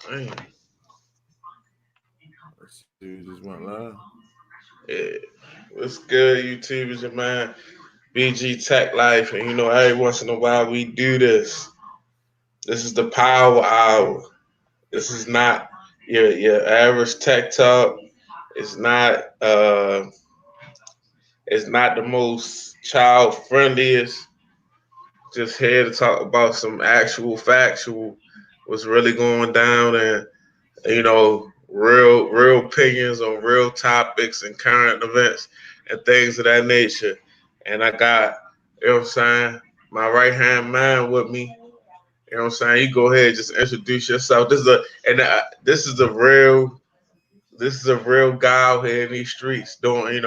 Dang. Let's see, we just went live. Yeah. What's good, YouTube? Is your man BG Tech Life, and every once in a while we do this. This is the Power Hour. This is not your average tech talk. It's not it's not the most child friendliest. Just here to talk about some actual factual what's really going down, and real opinions on real topics and current events and things of that nature. And I got, what I'm saying, my right hand man with me. You know what I'm saying? You go ahead, just introduce yourself. This is a real guy out here in these streets doing,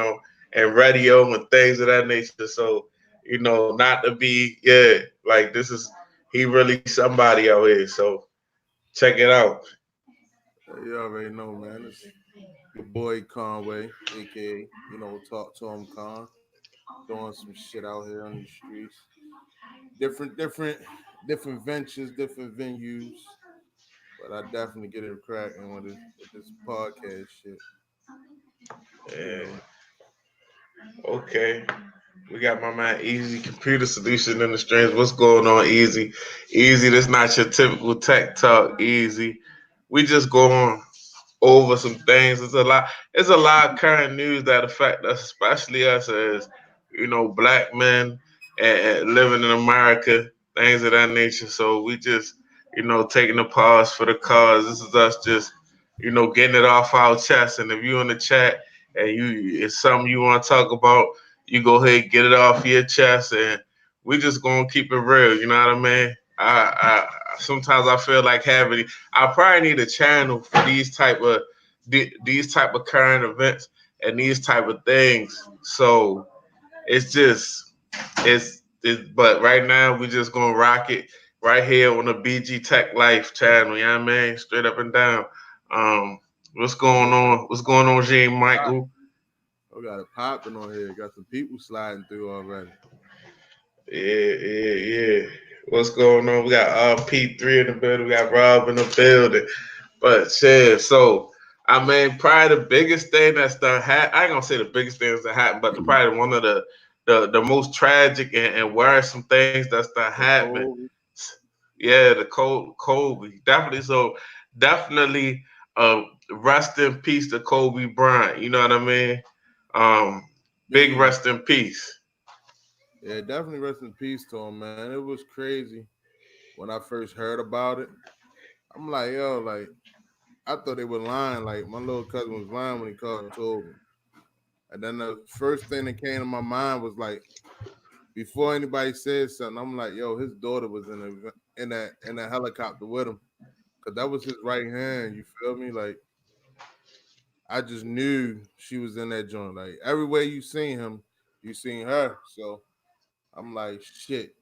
and radio and things of that nature. So, not to be, like this is he really somebody out here. So check it out. You already know, man. It's your boy Conway, aka Talk to him Con, doing some shit out here on these streets. Different ventures, different venues. But I definitely get it cracking with this podcast shit. You Yeah. know, Okay. We got my man Easy Computer Solution in the streams. What's going on, Easy? Easy, that's not your typical tech talk, Easy. We just going over some things. It's a lot of current news that affect us, especially us as, black men and living in America, things of that nature. So we just, taking a pause for the cause. This is us just, getting it off our chest. And if you in the chat and it's something you want to talk about, you go ahead and get it off your chest, and we just gonna keep it real. You know what I mean? Sometimes I feel like having. I probably need a channel for these type of current events and these type of things. So it's just but right now we just gonna rock it right here on the BG Tech Life channel. You know what I mean? Straight up and down. Um, what's going we on? What's going on, Gene got Michael? it popping on here. Got some people sliding through already. Yeah. What's going on? We got P3 in the building. We got Rob in the building. But shit, so I mean, probably the biggest thing that's done I ain't gonna say the biggest things that happened, but probably one of the most tragic and worrisome things that's done The happened. Kobe. Yeah, the Kobe. Definitely so definitely rest in peace to Kobe Bryant. You know what I mean? Um big Yeah. rest in peace. Yeah, definitely rest in peace to him, man. It was crazy when I first heard about it. I'm like, yo, like I thought they were lying. Like my little cousin was lying when he called and told me. And then the first thing that came to my mind was like, before anybody said something, I'm like, yo, his daughter was in that helicopter with him, cause that was his right hand. You feel me? Like I just knew she was in that joint. Like everywhere you seen him, you seen her. So I'm like, shit.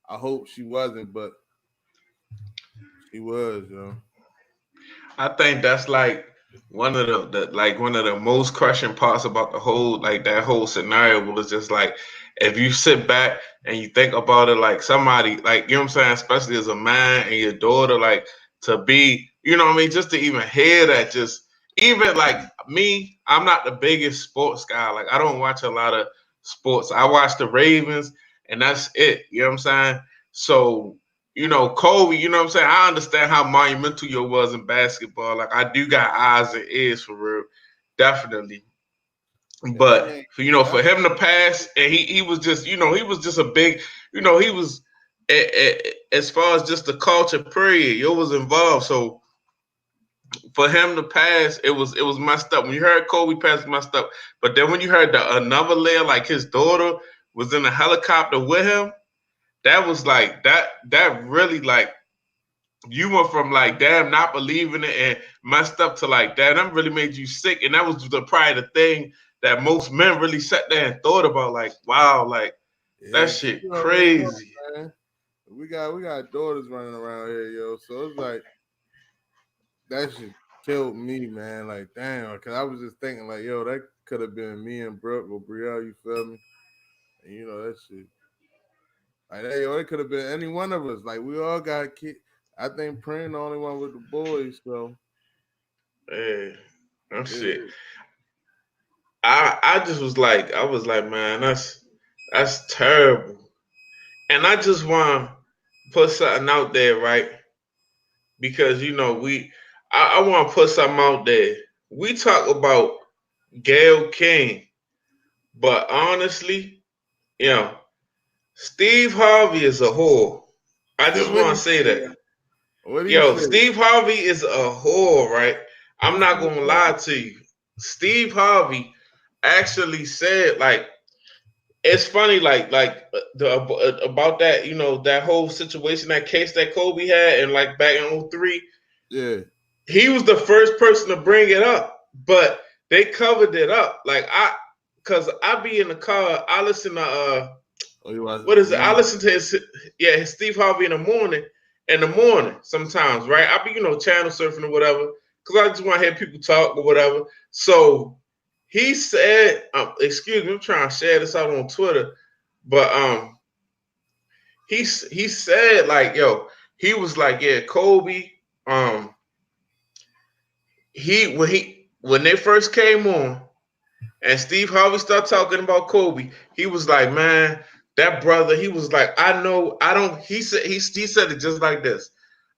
I hope she wasn't, but she was, yo. I think that's like one of the most crushing parts about the whole like that whole scenario was just like if you sit back and you think about it like somebody like you know what I'm saying, especially as a man and your daughter, like to be, you know what I mean, just to even hear that, just even like me, I'm not the biggest sports guy. Like I don't watch a lot of sports. I watch the Ravens and that's it. You know what I'm saying? So Kobe, you know what I'm saying? I understand how monumental you was in basketball. Like I do got eyes and ears for real. Definitely. Yeah, he But ain't for definitely. him to pass, and he was just, he was just a big, he was as far as just the culture period, it was involved. So for him to pass, it was messed up. When you heard Kobe pass, it messed up. But then when you heard another layer, like his daughter was in a helicopter with him, that was like that really like you went from like damn not believing it and messed up to like damn that really made you sick, and that was probably the thing that most men really sat there and thought about, like wow, like that Yeah, 'cause shit you already know, crazy. man. We got daughters running around here, yo. So it's like that shit killed me, man. Like, damn, cause I was just thinking, like, yo, that could have been me and Brooke or Brielle, you feel me? And that shit. Like, hey, yo, it could have been any one of us. Like, we all got kids. I think Prin the only one with the boys, so Hey, I'm yeah, shit. I just was like, man, that's terrible. And I just want to put something out there, right? Because I want to put something out there. We talk about Gail King, but honestly, you know, Steve Harvey is a whore. I just what want he to say say? that. What he Yo, say? Steve Harvey is a whore, right? I'm not gonna lie to you. Steve Harvey actually said, like, it's funny, about that, that whole situation, that case that Kobe had, and like back in '03. Yeah. He was the first person to bring it up, but they covered it up. Cause I be in the car, I listen to Oh, you watch what is it? I morning? listen to his Steve Harvey in the morning sometimes, right? I be, channel surfing or whatever, because I just want to hear people talk or whatever. So he said, excuse me, I'm trying to share this out on Twitter, but he said, like, yo, he was like, yeah, Kobe, um, when they first came on, and Steve Harvey started talking about Kobe, he was like, man, that brother, he was like, I don't, he said it just like this.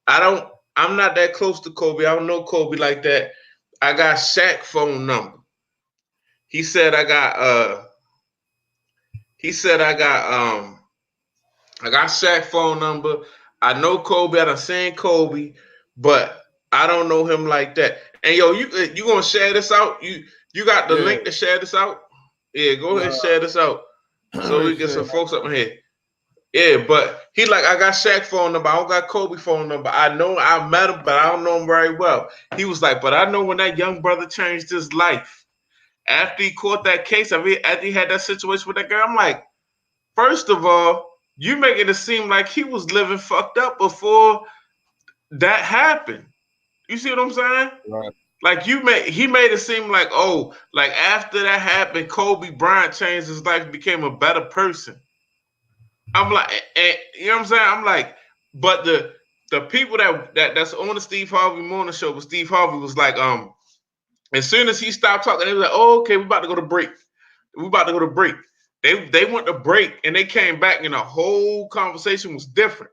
I'm not that close to Kobe. I don't know Kobe like that. I got Shaq phone number. He said he said I got Shaq phone number. I know Kobe, I done seen Kobe, but I don't know him like that. And yo, you gonna share this out? You got the Yeah. link to share this out? Yeah, go ahead and Nah. share this out so we get some folks up in here. Yeah, but he like, I got Shaq phone number. I don't got Kobe phone number. I met him, but I don't know him very well. He was like, but I know when that young brother changed his life after he caught that case, after he had that situation with that girl. I'm like, first of all, you making it seem like he was living fucked up before that happened. You see what I'm saying? Right. Like he made it seem like, oh, like after that happened, Kobe Bryant changed his life, became a better person. I'm like, you know what I'm saying? I'm like, but the people that's on the Steve Harvey Morning Show, but Steve Harvey was like, as soon as he stopped talking, they was like, oh, okay, we about to go to break. We about to go to break. They went to break and they came back and the whole conversation was different.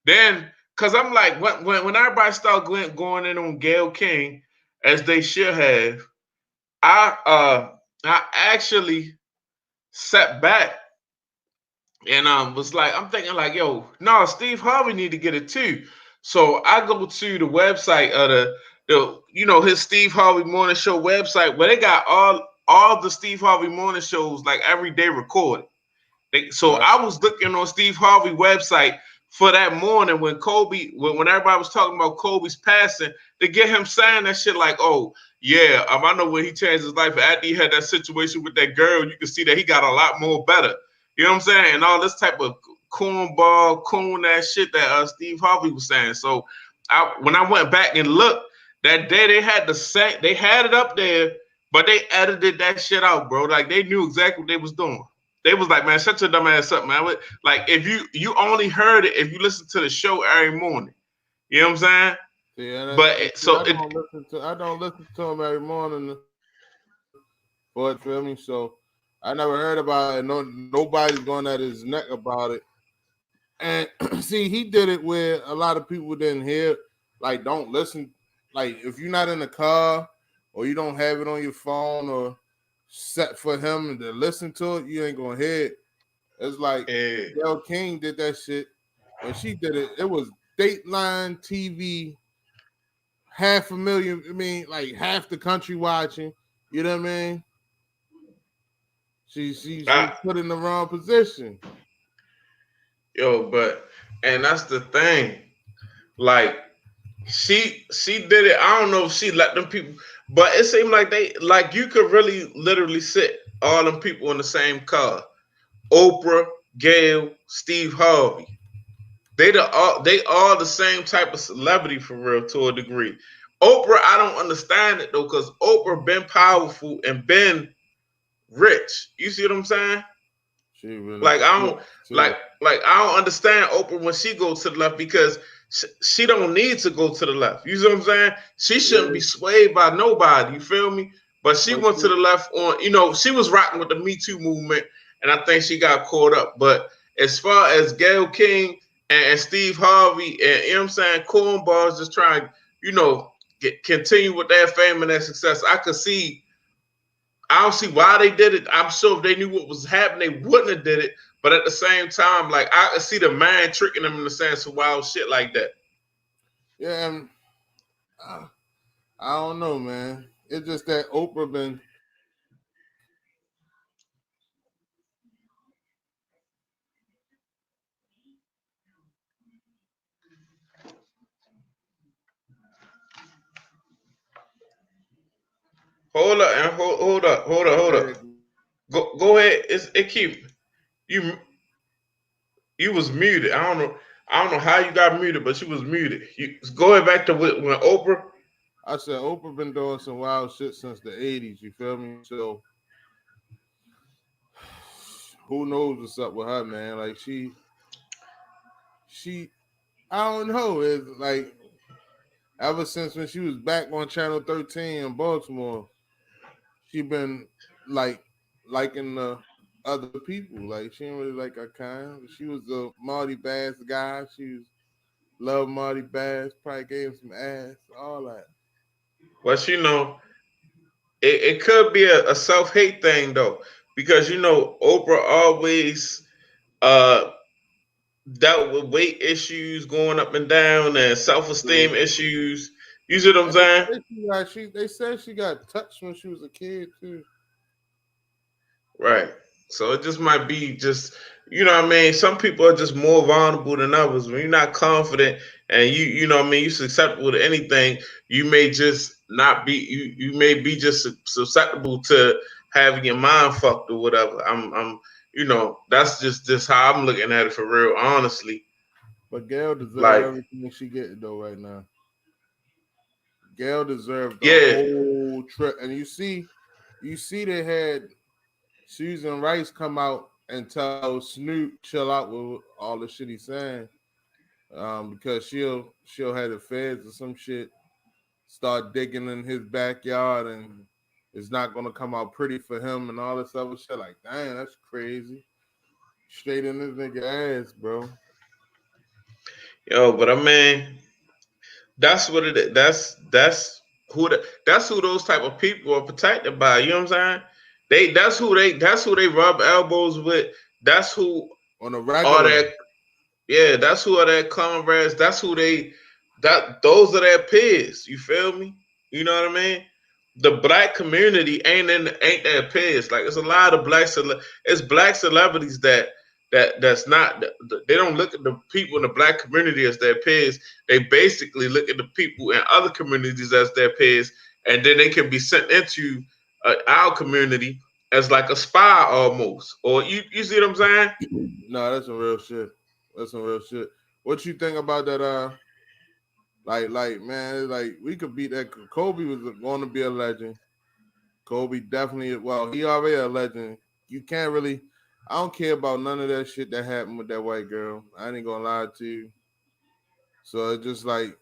Then, cause I'm like, when everybody started going in on Gayle King, as they should have, I actually sat back and was like, I'm thinking like, yo, no, Steve Harvey need to get it too. So I go to the website of his Steve Harvey Morning Show website, where they got all the Steve Harvey Morning Shows like every day recorded. So Right. I was looking on Steve Harvey website for that morning when when everybody was talking about Kobe's passing, to get him saying that shit like, oh yeah, I know when he changed his life after he had that situation with that girl, you can see that he got a lot more better. You know what I'm saying? And all this type of cornball, coon ass shit that Steve Harvey was saying. So when I went back and looked that day, they had it up there, but they edited that shit out, bro. Like they knew exactly what they was doing. They was like, man, shut your dumb ass up, man. Like if you only heard it if you listen to the show every morning. You know what I'm saying? Yeah, But see, so it I don't listen to him every morning for it, feel me? So I never heard about it. No, nobody's going at his neck about it. And see, he did it where a lot of people didn't hear, like, don't listen. Like, if you're not in the car or you don't have it on your phone or set for him to listen to it, you ain't gonna hear it. It's like Gayle King did that shit. When she did it, it was Dateline TV, 500,000. I mean, like half the country watching. You know what I mean? She put in the wrong position. and that's the thing. Like she did it. I don't know if she let them people, but it seemed like you could really literally sit all them people in the same car. Oprah, Gayle, Steve Harvey. They all the same type of celebrity for real to a degree. Oprah, I don't understand it though, because Oprah been powerful and been rich. You see what I'm saying? She really Like I don't too. like I don't understand Oprah when she goes to the left, because she don't need to go to the left. You see what I'm saying? She shouldn't Yeah, be swayed by nobody. You feel me? But she but went to she, the left on, she was rocking with the Me Too movement, and I think she got caught up. But as far as Gayle King and Steve Harvey and you know what I'm saying, cornballs just trying, you know, continue with their fame and their success, I don't see why they did it. I'm sure if they knew what was happening, they wouldn't have did it. But at the same time, like I see the man tricking them into saying some wild shit like that. yeah, and uh, I don't know, man. It's just that Oprah been. Hold up and hold up. Go ahead. It keep you you was muted. I don't know how you got muted, but you was muted. You go ahead back to when Oprah. I said Oprah been doing some wild shit since the '80s. You feel me? So who knows what's up with her, man? Like she, I don't know. It's like ever since when she was back on Channel 13 in Baltimore, she been like liking the other people. Like she didn't really like her kind. She was a Marty Bass guy. She was love Marty Bass. Probably gave him some ass. All that. But it could be a self hate thing though, because Oprah always uh dealt with weight issues going up and down and self esteem issues. You see what I'm And they saying? said they said she got touched when she was a kid too. Right. So it just might be just what I mean. Some people are just more vulnerable than others. When you're not confident and you know what I mean, you're susceptible to anything. You may just not be. You may be just susceptible to having your mind fucked or whatever. That's just how I'm looking at it for real. Honestly, But Gail deserve like everything she getting though right now. Gail deserved the yeah. whole trip. And you see they had Susan Rice come out and tell Snoop chill out with all the shit he's saying. Because she'll have the feds or some shit start digging in his backyard and it's not gonna come out pretty for him and all this other shit. Like, dang, that's crazy. Straight in this nigga ass, bro. But I mean, that's what it is. That's who those type of people are protected by. You know what I'm saying? That's who they rub elbows with. That's who On a are regular. their yeah. That's who are their comrades. That's who those are their peers. You feel me? You know what I mean? The black community ain't their peers. Like it's a lot of it's black celebrities that's not they don't look at the people in the black community as their peers. They basically look at the people in other communities as their peers, and then they can be sent into our community as like a spy almost. Or you see what I'm saying? No, that's some real shit. That's some real shit. What you think about that? Like man, like we could beat that. Kobe was going to be a legend. Kobe definitely. Well, he already a legend. You can't really. I don't care about none of that shit that happened with that white girl. I ain't gonna lie to you. So it's just like,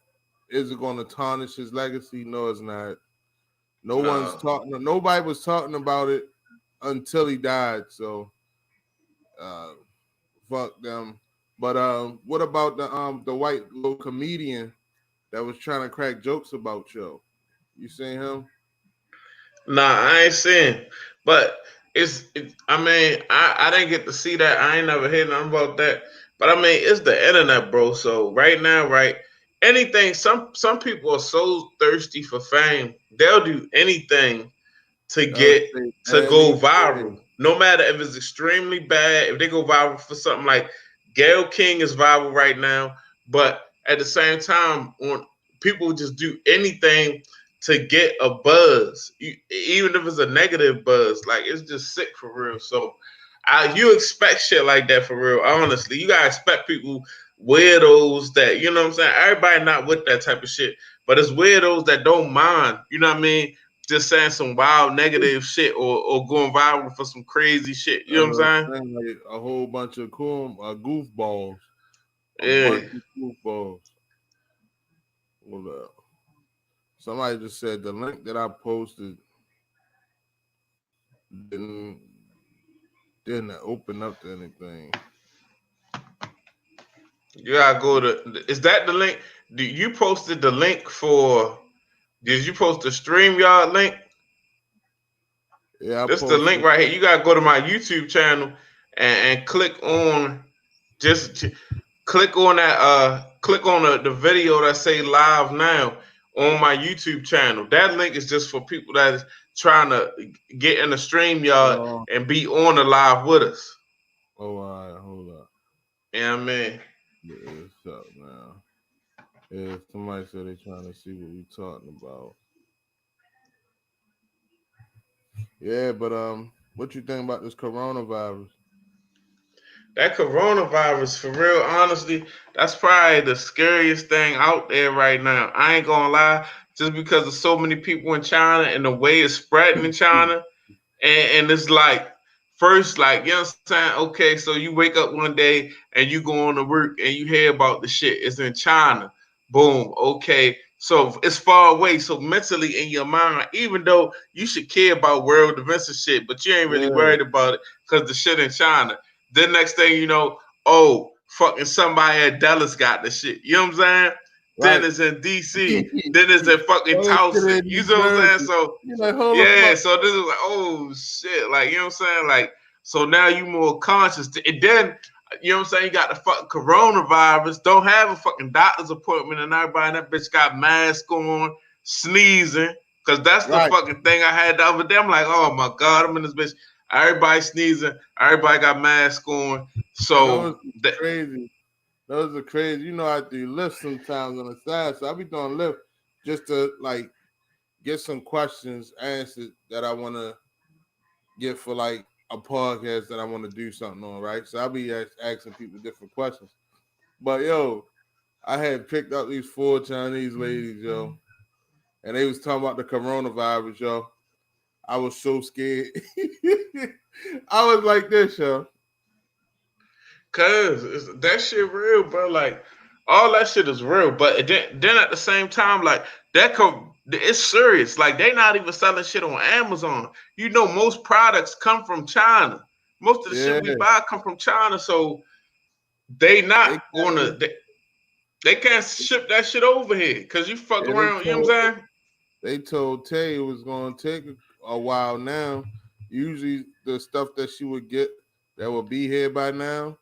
is it gonna tarnish his legacy? No, it's not. No one's No. talking. Nobody was talking about it until he died. So uh, fuck them. But what about the white little comedian that was trying to crack jokes about you? You seen him? Nah, I ain't saying, but I mean, I didn't get to see that. I ain't never heard nothing about that. But I mean, it's the internet, bro. So right now, right, anything. Some people are so thirsty for fame, they'll do anything to I would get say to go anything. viral. No matter if it's extremely bad, if they go viral for something like Gayle King is viral right now, but at the same time, on people just do anything to get a buzz, even if it's a negative buzz. Like it's just sick for real. So, you expect shit like that for real. Honestly, you gotta expect people weirdos that you know what I'm saying. Everybody not with that type of shit, but it's weirdos that don't mind. You know what I mean? Just saying some wild negative shit or going viral for some crazy shit. You That's know what what I'm I'm saying. Like a whole bunch of cool goofballs. A bunch saying? of goofballs. Hold up. Somebody just said the link that I posted didn't open up to anything. You gotta go to. Is that the link? You posted the link for? Did you post the StreamYard link? Yeah, This is the link right here. You gotta go to my YouTube channel and click on click on that click on the video that say live now on my YouTube channel. That link is just for people that is trying to get in the StreamYard and be on the live with us. Oh, all right, hold up. Yeah, man. What's up now? Yeah, somebody said they're trying to see what we talking about. Yeah, but what you think about this coronavirus? That coronavirus, for real, honestly, that's probably the scariest thing out there right now. I ain't gonna lie, just because of so many people in China and the way it's spreading in China, and it's like first, like you understand, okay, so you wake up one day and you go on to work and you hear about the shit. It's in China. Boom, okay. So it's far away. So mentally in your mind, even though you should care about world events and shit, but you ain't really worried about it because the shit in China. Then next thing you know, oh, fucking somebody at Dallas got the shit. You know what I'm saying? Then it's in DC. Then it's in fucking Towson. You know what I'm saying? So yeah, so this is like, oh shit. Like, you know what I'm saying? Like, so now you more conscious. And then, you know what I'm saying? You got the fucking coronavirus. Don't have a fucking doctor's appointment, and everybody in that bitch got masks on, sneezing. Cause that's the fucking thing I had the other day. I'm like, oh my God, I'm in this bitch. Everybody sneezing. Everybody got masks on. So crazy. Those are crazy. You know, I do lift sometimes on the side, so I be doing lift just to like get some questions answered that I want to get for like a podcast that I want to do something on, right? So I'll be asking people different questions. But yo, I had picked up these 4 Chinese ladies, yo, and they was talking about the coronavirus, yo. I was so scared. I was like this, yo. Cause that shit real, bro. Like all that shit is real, but then at the same time, like it's serious. Like they not even selling shit on Amazon. You know, most products come from China. Most of the shit we buy come from China, so they not gonna they can't ship that shit over here because you fuck around. You know what I'm saying? They told Tay it was gonna take a while. Now, usually the stuff that she would get that would be here by now.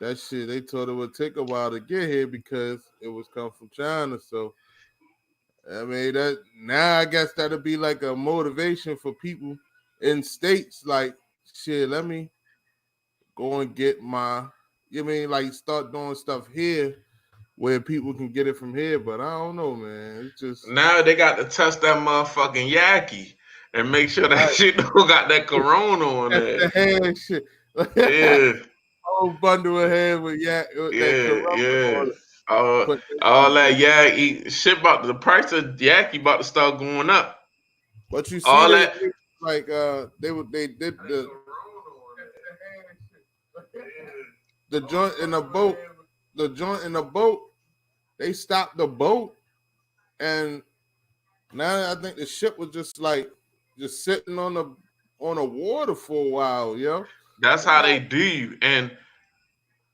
That shit, they told it would take a while to get here because it was come from China. So, I mean, that now I guess that'll be like a motivation for people in states like, shit, let me go and get my, you know, like start doing stuff here where people can get it from here. But I don't know, man. It's just now they got to test that motherfucking Yaki and make sure that shit don't got that corona on there. The hair shit. Yeah. Whole bundle of hair with yeah. All that Yaki shit about the price of Yaki about to start going up. But you see, all that like they did the joint in the boat. The joint in the boat. They stopped the boat, and now I think the ship was just sitting on the water for a while, yo. That's how they do you. And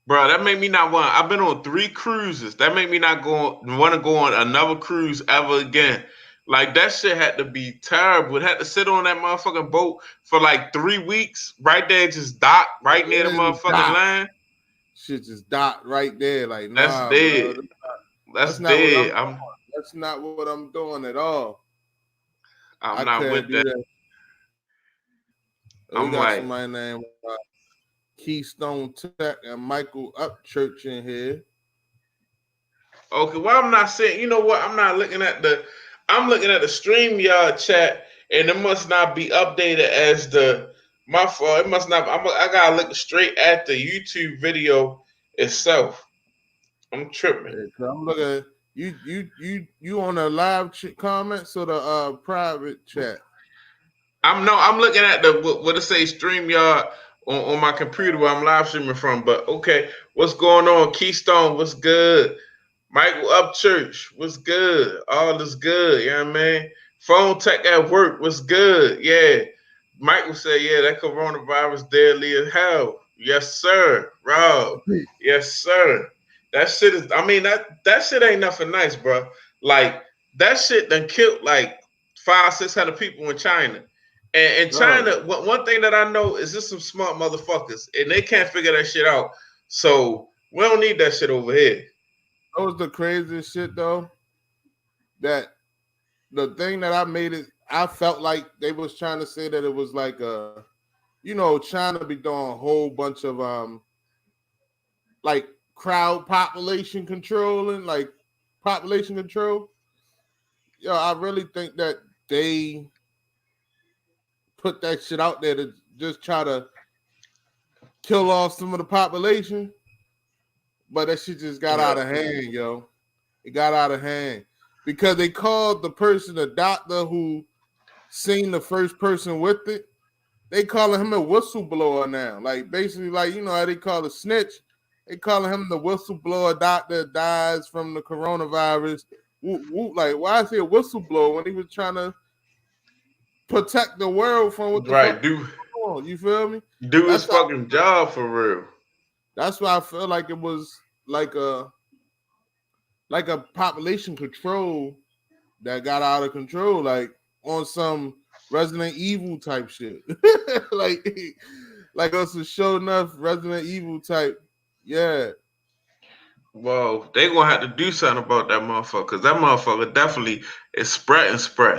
bro, that made me not want. I've been on 3 cruises. That made me not want to go on another cruise ever again. Like that shit had to be terrible. It had to sit on that motherfucking boat for like 3 weeks, right there, just dock right near the motherfucking land. Shit just docked right there. Like that's dead. Bro. That's dead. That's not what I'm doing at all. I'm not with that. We got somebody named Keystone Tech and Michael Upchurch in here. Okay, well, I'm not saying, you know what? I'm looking at the StreamYard chat, and it must not be updated as my fault. It must not. I gotta look straight at the YouTube video itself. I'm tripping. I'm looking at you on the live comments or the private chat? I'm looking at what it say StreamYard on my computer where I'm live streaming from. But okay, what's going on, Keystone? What's good? Michael Upchurch, what's good? All is good, you know what I mean? Phone tech at work, what's good? Yeah. Michael said, yeah, that coronavirus deadly as hell. Yes, sir. Rob. Yes, sir. That shit is, I mean, that shit ain't nothing nice, bro. Like, that shit done killed like 500-600 people in China. And in Oh, China, one thing that I know is there's some smart motherfuckers, and they can't figure that shit out. So we don't need that shit over here. that was the craziest shit though. That the thing that I felt like they was trying to say that it was like China be doing a whole bunch of like crowd population control and like population control. Yo, I really think that they put that shit out there to just try to kill off some of the population, but that shit just got out of hand, yo. It got out of hand because they called the person a doctor who seen the first person with it. They calling him a whistleblower now. Like basically, like how they call a snitch. They calling him the whistleblower doctor that dies from the coronavirus. Like, why is he a whistleblower when he was trying to protect the world from what the Right, fuck going on? You feel me? do his fucking job for real. That's why I feel like it was like a population control that got out of control, like on some Resident Evil type shit. like us to show enough Resident Evil type. Yeah. Well, they gonna have to do something about that motherfucker, because that motherfucker definitely is spreading.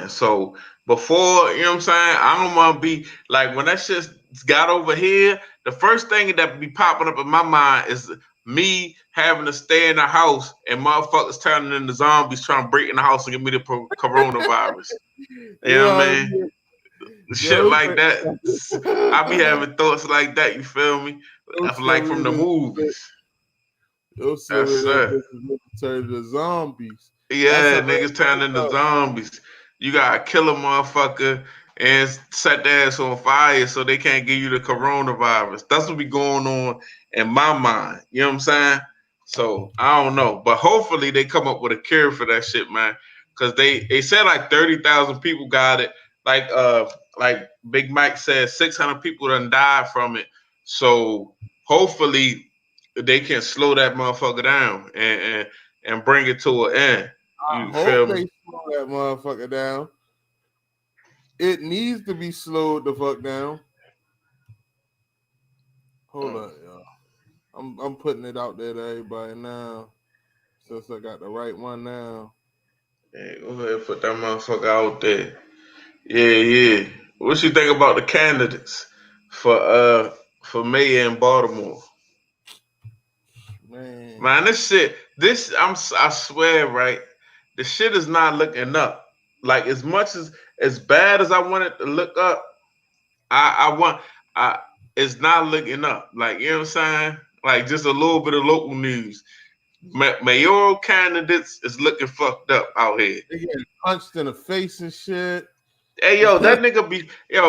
So before, you know what I'm saying, I don't want to be like, when that shit got over here, the first thing that be popping up in my mind is me having to stay in the house and motherfuckers turning into zombies trying to break in the house and give me the coronavirus. You know what I mean? Shit like that. I be having thoughts like that, you feel me? Like from the movies. Yes, sir. Turn into zombies. Yeah, niggas turn into zombies. You gotta kill a motherfucker and set their ass on fire so they can't give you the coronavirus. That's what be going on in my mind. You know what I'm saying? So I don't know, but hopefully they come up with a cure for that shit, man. Because they said like 30,000 people got it. Like Big Mike said, 600 people done died from it. So hopefully they can slow that motherfucker down and bring it to an end. I hope they slow that motherfucker down. It needs to be slowed the fuck down. Hold on, y'all. I'm putting it out there to everybody now. Since I got the right one now. Hey, go ahead and put that motherfucker out there. Yeah. What you think about the candidates for mayor in Baltimore? Man, this shit, I swear, right? The shit is not looking up. Like, as much as bad as I want it to look up, it's not looking up. Like, you know what I'm saying? Like, just a little bit of local news. Mayoral candidates is looking fucked up out here. They getting punched in the face and shit. Hey, yo, that nigga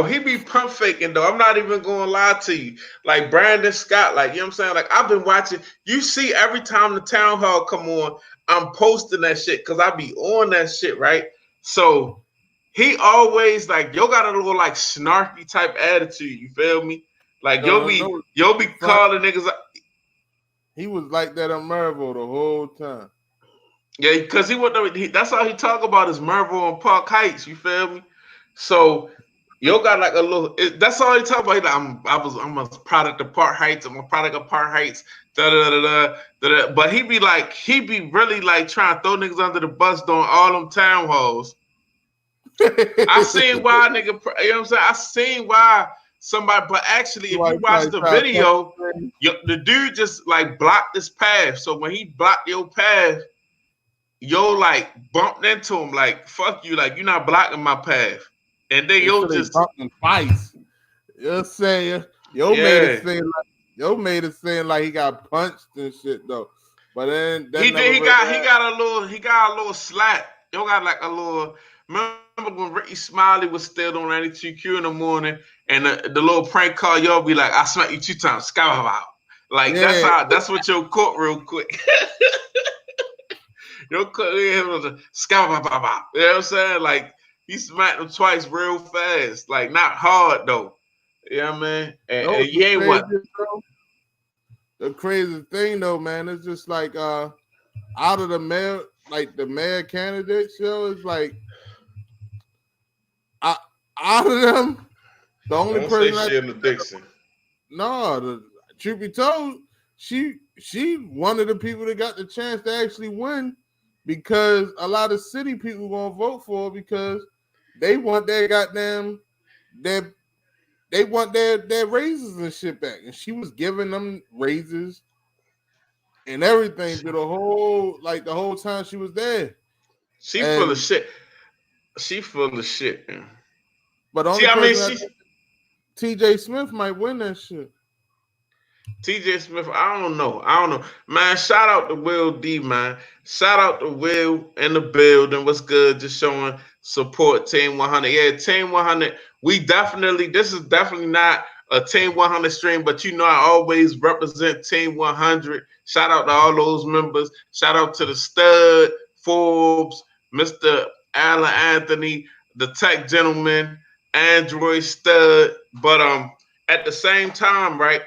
he be pump faking though. I'm not even gonna lie to you. Like Brandon Scott, like, you know what I'm saying? Like, I've been watching, you see every time the town hall come on, I'm posting that shit because I be on that shit, right? So he always like, yo got a little like snarky type attitude, you feel me? Like you'll be calling niggas. He was like that on Mervo the whole time. Yeah, because that's all he talk about is Mervo and Park Heights, you feel me? So yo got like a little. That's all he talk about. He like, I'm a product of Park Heights. I'm a product of Park Heights. Da da da da da. But he be really like trying to throw niggas under the bus doing all them town halls. I seen why nigga. You know what I'm saying? I seen why somebody. But actually, if you watch the video, the dude just like blocked his path. So when he blocked your path, yo like bumped into him like, fuck you, like, you're not blocking my path. And then yo just twice. You're saying made it seem like he got punched and shit though. But then he got a little slap. Yo got like a little. Remember when Ricky Smiley was still on 92Q in the morning, and the little prank call, y'all be like, I smack you 2 times, scout out. Like, that's what your caught real quick. Your him was a scout. You know what I'm saying? Like he smacked him twice real fast. Like not hard though. You know what I mean? And you ain't what? The craziest thing though, man, it's just like out of the mayor, like the mayor candidates, yo, it's like out of them, the only Don't person say Sheila Dixon. No, truth be told, she one of the people that got the chance to actually win because a lot of city people gonna vote for her because they want their goddamn they want their raises and shit back, and she was giving them raises and everything through the whole time she was there. She full of shit. She full of shit, man. But only TJ Smith might win that shit. TJ Smith, I don't know. Man, shout out to Will D, man. Shout out to Will in the building. What's good? Just showing support Team 100. Yeah, Team 100. This is definitely not a Team 100 stream, but you know I always represent Team 100. Shout out to all those members. Shout out to the Stud, Forbes, Mr. Alan Anthony, the Tech Gentleman, Android Stud. But at the same time, right?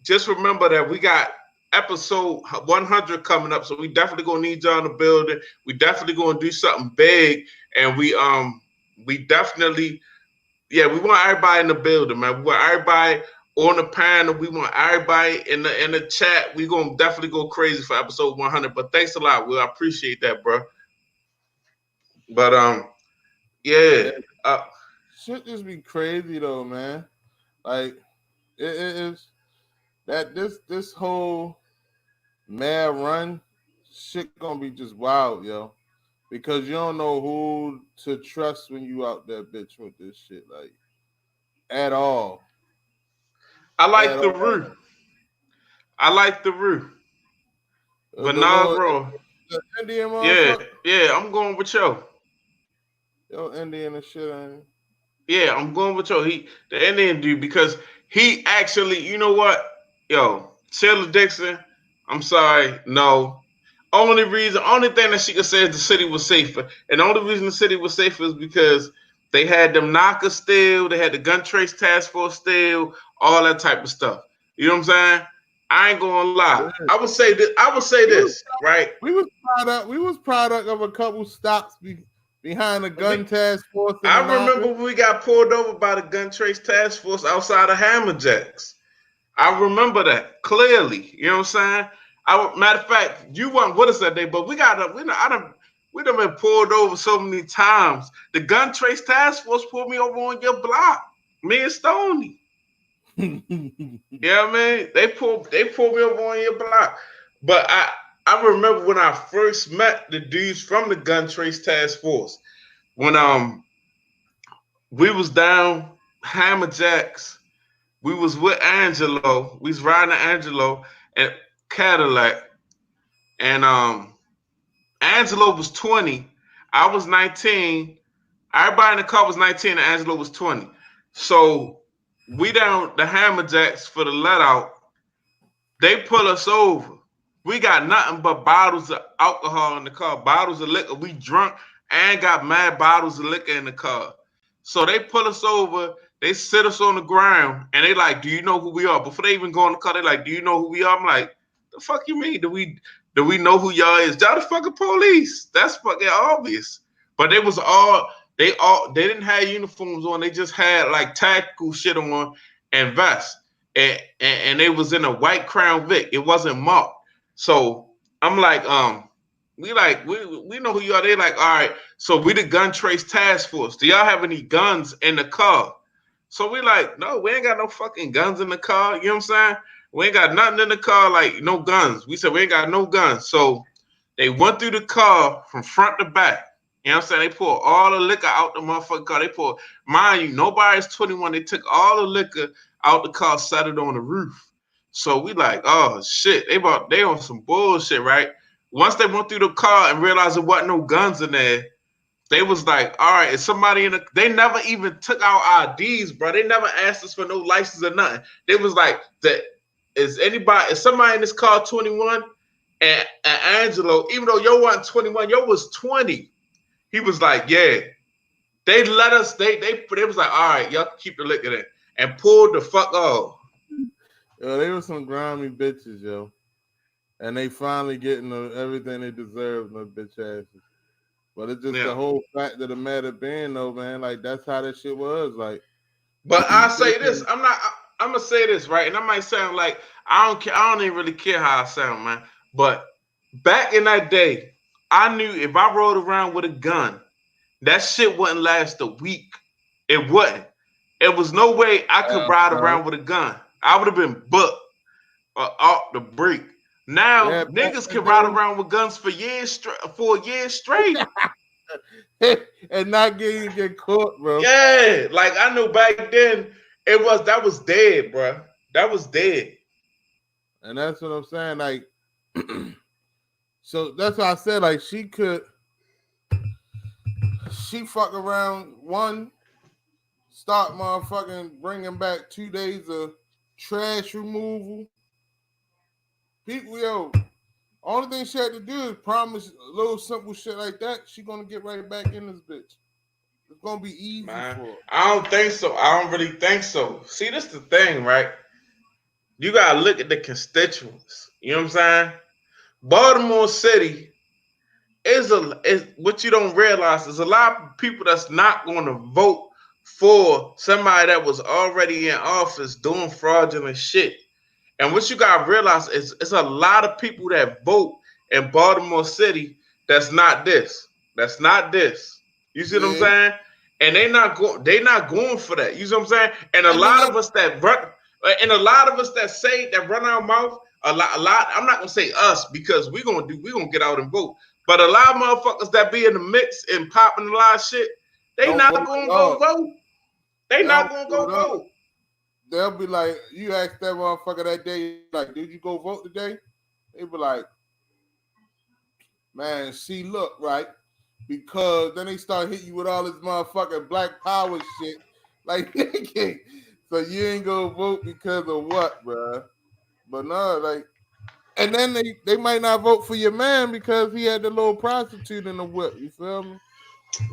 Just remember that we got episode 100 coming up, so we definitely gonna need y'all in the building. We definitely gonna do something big, and we definitely, we want everybody in the building, man. We want everybody on the panel. We want everybody in the chat. We gonna definitely go crazy for episode 100. But thanks a lot, Will. I appreciate that, bro. But shit just be crazy though, man. Like it is. That this whole mad run shit gonna be just wild, yo. Because you don't know who to trust when you out there, bitch, with this shit, like at all. I like the Roo. But nah, bro. The Indian motherfucker? Yeah, I'm going with yo. Yo, Indian and shit, ain't it? Yeah, I'm going with yo. The Indian dude, because he actually, you know what? Yo, Sheila Dixon, I'm sorry, no. Only thing that she could say is the city was safer. And the only reason the city was safer is because they had them knockers still, they had the gun trace task force still, all that type of stuff. You know what I'm saying? I ain't gonna lie. I would say this, right? We was product of a couple stops behind the gun task force. I remember when we got pulled over by the gun trace task force outside of Hammerjacks. I remember that clearly. You know what I'm saying? Matter of fact, you weren't with us that day, but we done been pulled over so many times. The gun trace task force pulled me over on your block. Me and Stoney. You know what I mean? They pulled me over on your block. But I remember when I first met the dudes from the gun trace task force. When we was down Hammerjacks. We was with Angelo. We was riding Angelo at Cadillac. And Angelo was 20. I was 19. Everybody in the car was 19 and Angelo was 20. So we down the Hammerjacks for the let out. They pull us over. We got nothing but bottles of alcohol in the car, bottles of liquor. We drunk and got mad bottles of liquor in the car. So they pull us over. They sit us on the ground and they like, do you know who we are? Before they even go in the car, they like, do you know who we are? I'm like, the fuck you mean? Do we know who y'all is? Y'all the fucking police. That's fucking obvious. But they didn't have uniforms on. They just had like tactical shit on and vests. And they was in a white Crown Vic. It wasn't marked. So I'm like, we know who you are. They like, all right, so we the gun trace task force. Do y'all have any guns in the car? So we like, no, we ain't got no fucking guns in the car. You know what I'm saying? We ain't got nothing in the car, like no guns. We said we ain't got no guns. So they went through the car from front to back. You know what I'm saying? They pulled all the liquor out the motherfucking car. Mind you, nobody's 21. They took all the liquor out the car, set it on the roof. So we like, oh shit, they on some bullshit, right? Once they went through the car and realized there wasn't no guns in there, they was like, all right, is somebody they never even took our IDs, bro. They never asked us for no license or nothing. They was like, is somebody in this car 21? And Angelo, even though yo wasn't 21, yo was 20. He was like, yeah. They let us, they was like, all right, y'all keep the liquor in. And pulled the fuck off. Yo, they were some grimy bitches, yo. And they finally getting everything they deserve, no bitch asses. But it's just the whole fact of the matter being, though, man. Like, that's how that shit was. Like, but I say this, I'm gonna say this, right? And I might sound like I don't care, I don't even really care how I sound, man. But back in that day, I knew if I rode around with a gun, that shit wouldn't last a week. It wouldn't. It was no way I could ride around with a gun. I would have been booked off the break. Now niggas can ride around with guns for years straight. And not get caught, bro. Yeah, like I knew back then that was dead, bro. That was dead. And that's what I'm saying. Like, so that's why I said, like, she fuck around, one, start motherfucking bringing back 2 days of trash removal. People, yo, only thing she had to do is promise a little simple shit like that. She gonna get right back in this bitch. It's gonna be easy for her. I don't think so. I don't really think so. See, this is the thing, right? You gotta look at the constituents. You know what I'm saying? Baltimore City is what you don't realize is a lot of people that's not going to vote for somebody that was already in office doing fraudulent shit. And what you gotta realize is it's a lot of people that vote in Baltimore City that's not this. That's not this. You see what I'm saying? And they not going for that. You see what I'm saying? And a lot of us that say that run our mouth, a lot. I'm not gonna say us because we gonna get out and vote. But a lot of motherfuckers that be in the mix and popping a lot of shit, they not gonna go vote. They not gonna go vote. They'll be like, you ask that motherfucker that day, like, did you go vote today? They be like, man, see, look, right? Because then they start hitting you with all this motherfucking black power shit. Like, so you ain't gonna vote because of what, bro? But no, like, and then they might not vote for your man because he had the little prostitute in the whip. You feel me?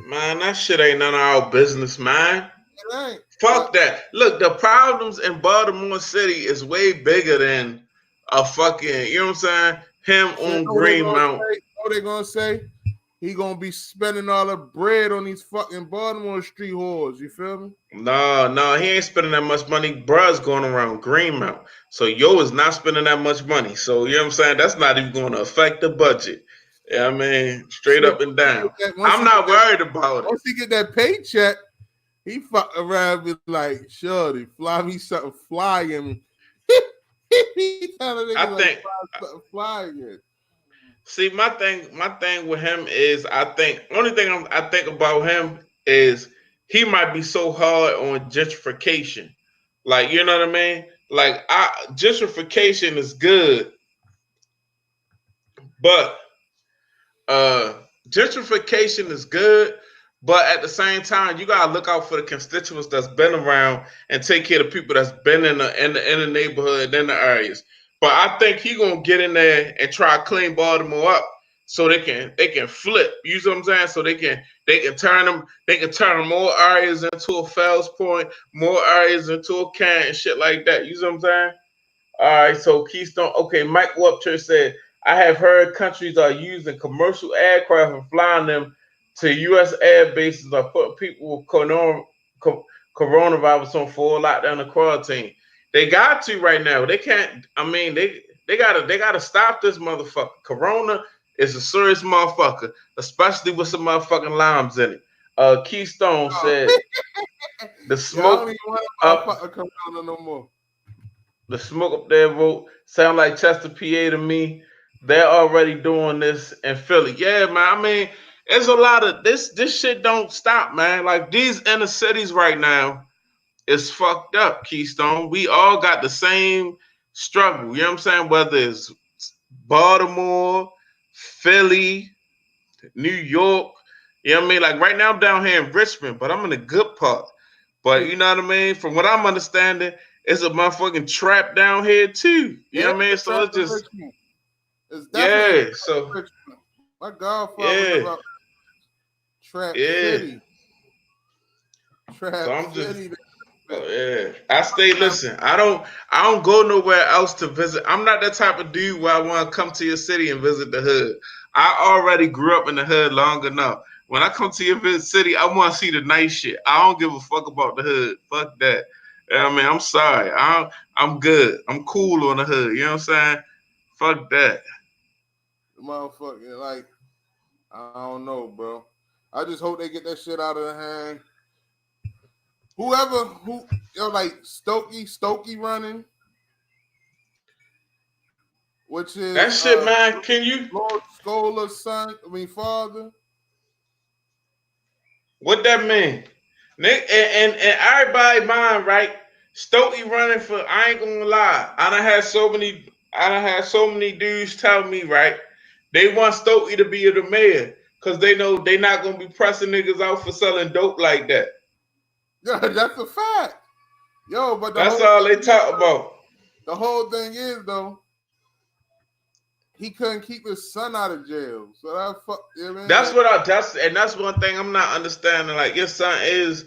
Man, that shit ain't none of our business, man. It ain't. Fuck that. Look, the problems in Baltimore City is way bigger than a fucking, you know what I'm saying? Him on Greenmount. What they gonna say? He gonna be spending all the bread on these fucking Baltimore street whores. You feel me? No, he ain't spending that much money. Bruh's going around Greenmount. So yo is not spending that much money. So you know what I'm saying? That's not even going to affect the budget. Yeah, I mean, straight up and down. I'm not worried about it. Once he get that paycheck, he fuck around with like, shorty, fly me something flying. I think flying. See, my thing with him is I think about him is he might be so hard on gentrification. Like, you know what I mean? Like, gentrification is good, but gentrification is good, but at the same time, you gotta look out for the constituents that's been around and take care of the people that's been in the neighborhood, in the areas. But I think he gonna get in there and try to clean Baltimore up so they can flip. You see what I'm saying? So they can turn more areas into a Fells Point, more areas into a Canton and shit like that. You see what I'm saying? All right, so Keystone. Okay, Mike Webster said, I have heard countries are using commercial aircraft and flying them to U.S. air bases or put people with coronavirus on full lockdown and quarantine. They got to right now. They can't. I mean, they gotta stop this motherfucker. Corona is a serious motherfucker, especially with some motherfucking limes in it. Keystone said the smoke up. Corona no more. The smoke up there vote sound like Chester, PA to me. They're already doing this in Philly. Yeah, man. I mean, there's a lot of this shit don't stop, man. Like these inner cities right now is fucked up, Keystone. We all got the same struggle. You know what I'm saying? Whether it's Baltimore, Philly, New York. You know what I mean? Like right now I'm down here in Richmond, but I'm in the good part. But you know what I mean? From what I'm understanding, it's a motherfucking trap down here too. You know what I mean? So it's just It's definitely So my godfather was about Trap City. So I'm just City. I stay listen. I don't go nowhere else to visit. I'm not that type of dude where I want to come to your city and visit the hood. I already grew up in the hood long enough. When I come to your city, I want to see the nice shit. I don't give a fuck about the hood. Fuck that. I mean, I'm sorry. I'm good. I'm cool on the hood. You know what I'm saying? Fuck that. Motherfucker, like, I don't know, bro. I just hope they get that shit out of the hand. Whoever like Stokey running, which is that shit, man. Can you Lord Scola's son? Father. What that mean? Nick and everybody mind, right? Stokey running for, I ain't gonna lie. I done had so many dudes tell me, right? They want Stokey to be the mayor because they know they not gonna be pressing niggas out for selling dope like that. Yeah, that's a fact. Yo, but that's all they talk about. The whole thing is though, he couldn't keep his son out of jail. So that's one thing I'm not understanding. Like, your son is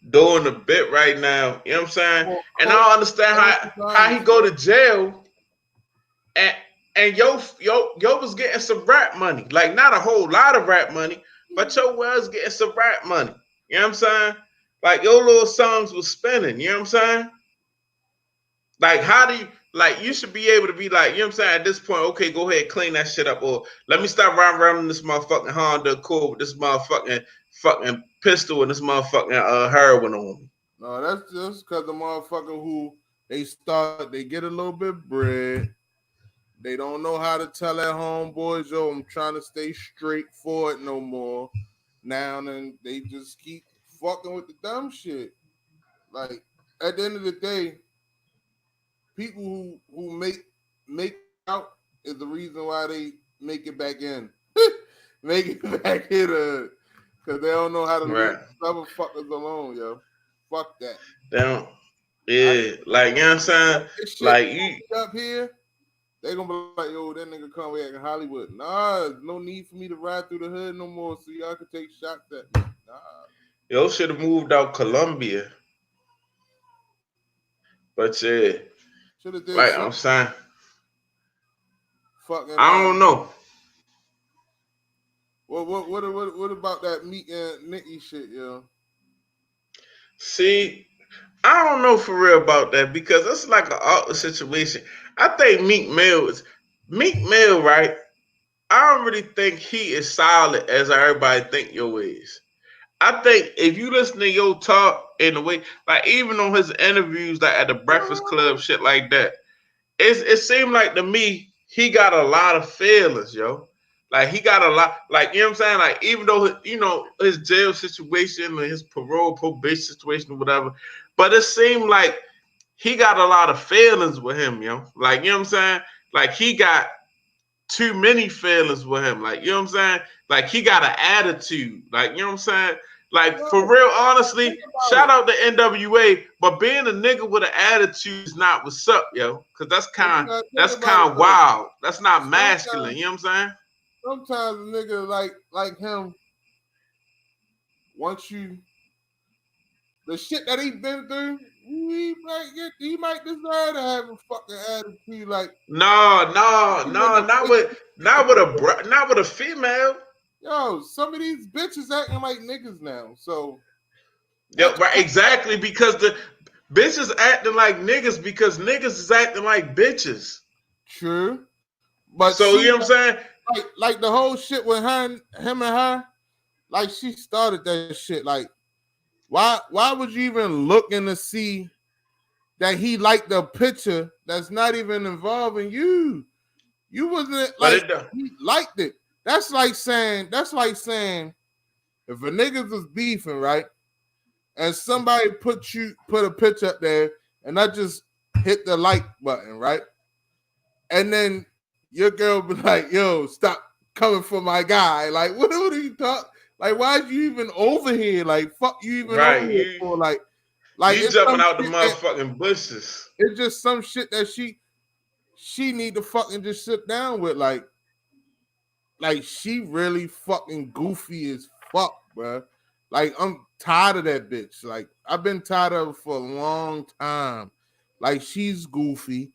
doing a bit right now. You know what I'm saying? And I don't understand how he go to jail and yo was getting some rap money. Like, not a whole lot of rap money, but yo was getting some rap money. You know what I'm saying? Like, your little songs was spinning. You know what I'm saying? Like, how do you, like, you should be able to be like, you know what I'm saying? At this point, okay, go ahead, clean that shit up. Or let me stop running this motherfucking Honda Accord with this motherfucking fucking pistol and this motherfucking heroin on me. No, that's just because the motherfucker who they get a little bit of bread. They don't know how to tell their homeboys, yo, I'm trying to stay straightforward no more. Now and they just keep fucking with the dumb shit. Like, at the end of the day, people who make out is the reason why they make it back in. Make it back in because they don't know how to leave other fuckers alone, yo. Fuck that. They don't. Yeah, like, you know what I'm saying? Like, you up here, they gonna be like, yo, that nigga come back in Hollywood. Nah, there's no need for me to ride through the hood no more so y'all can take shots at me. Nah. Yo should have moved out Columbia. But yeah. Like I'm saying. Fucking, I don't know. What about that Meek and Nicki shit, yo? See, I don't know for real about that because it's like an awkward situation. I think Meek Mill, right? I don't really think he is solid as everybody think yo is. I think if you listen to your talk in the way, like even on his interviews, like at the Breakfast Club, shit like that, it seemed like to me he got a lot of feelings, yo. Like he got a lot, like, you know what I'm saying? Like, even though, you know, his jail situation or his probation situation or whatever, but it seemed like he got a lot of feelings with him, yo. Like, you know what I'm saying? Like, he got too many feelings with him. Like, you know what I'm saying? Like, he got an attitude. Like, you know what I'm saying? Like, for real, honestly, shout out to NWA, but being a nigga with an attitude is not what's up, yo. Because that's kind of wild. That's not masculine. You know what I'm saying? Sometimes a nigga like him, once you, the shit that he been through, he might deserve to have a fucking attitude. Like, not with a female. Yo, some of these bitches acting like niggas now. So, yeah, right, exactly, because the bitches acting like niggas because niggas is acting like bitches. True, but so you know what I'm saying? Like the whole shit with him and her, like she started that shit. Like, why would you even looking to see that he liked the picture that's not even involving you? You wasn't like he liked it. That's like saying if a niggas was beefing, right? And somebody put a picture up there and I just hit the like button, right? And then your girl be like, yo, stop coming for my guy. Like, what are you talking? Like, why are you even over here? Like, fuck you even over here for? Like you jumping out the motherfucking bushes. It's just some shit that she need to fucking just sit down with like she really fucking goofy as fuck, bro. Like I'm tired of that bitch. Like I've been tired of her for a long time. Like she's goofy.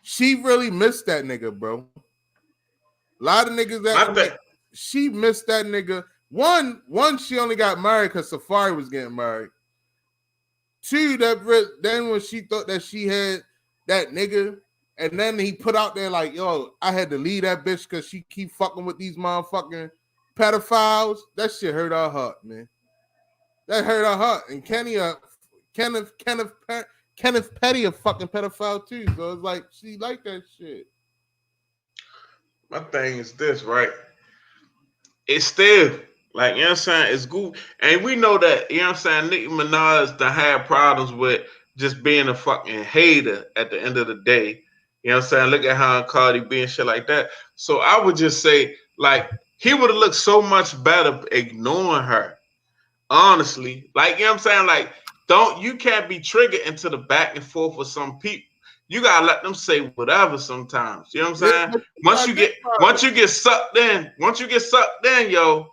She really missed that nigga, bro. A lot of niggas that like, she missed that nigga. One, she only got married because Safari was getting married. Two, then when she thought that she had that nigga, and then he put out there like, yo, I had to leave that bitch because she keep fucking with these motherfucking pedophiles. That shit hurt her heart, man. That hurt her heart. And Kenneth Petty a fucking pedophile too. So it's like she like that shit. My thing is this, right? It's still like, you know what I'm saying? It's good. And we know that, you know what I'm saying, Nicki Minaj to have problems with just being a fucking hater at the end of the day. You know what I'm saying? Look at how Cardi B and shit like that. So I would just say, like, he would have looked so much better ignoring her. Honestly. Like, you know what I'm saying? Like, you can't be triggered into the back and forth with some people. You gotta let them say whatever sometimes. You know what I'm saying? Once you get sucked in, yo,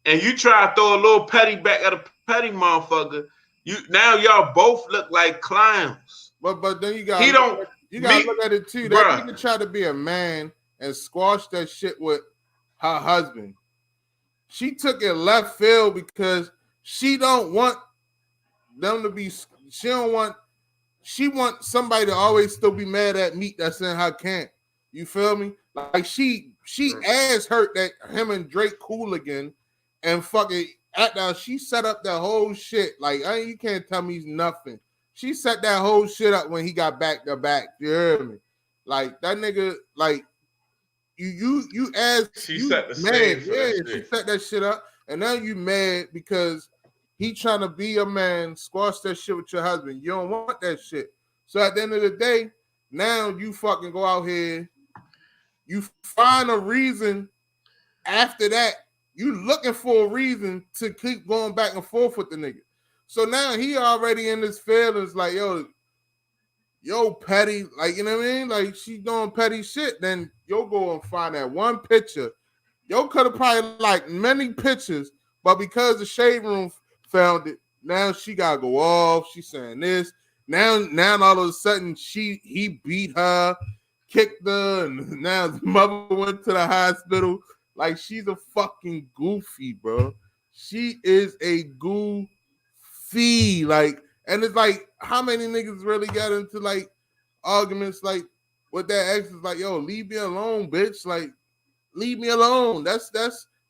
and you try to throw a little petty back at a petty motherfucker, y'all both look like clowns. But then you gotta look at it too. That nigga tried to be a man and squash that shit with her husband. She took it left field because she don't want them to be. She wants somebody to always still be mad at meat that's in her camp. You feel me? Like she ass hurt that him and Drake cool again, and fucking she set up that whole shit. Like you can't tell me nothing. She set that whole shit up when he got back to back. You hear me? Like that nigga. Like you ass. She set the same. Yeah, she set that shit up, and now you mad because he trying to be a man, squash that shit with your husband. You don't want that shit. So at the end of the day, now you fucking go out here, you find a reason after that, you looking for a reason to keep going back and forth with the nigga. So now he already in his feelings like, yo, petty, like, you know what I mean? Like she doing petty shit. Then you'll go and find that one picture. Yo could have probably like many pictures, but because the shade room found it. Now she gotta go off. She's saying this. Now all of a sudden he beat her, kicked her, and now his mother went to the hospital. Like she's a fucking goofy, bro. She is a goofy. Like, and it's like how many niggas really got into like arguments like with that ex is like, yo, leave me alone, bitch. Like, leave me alone. That's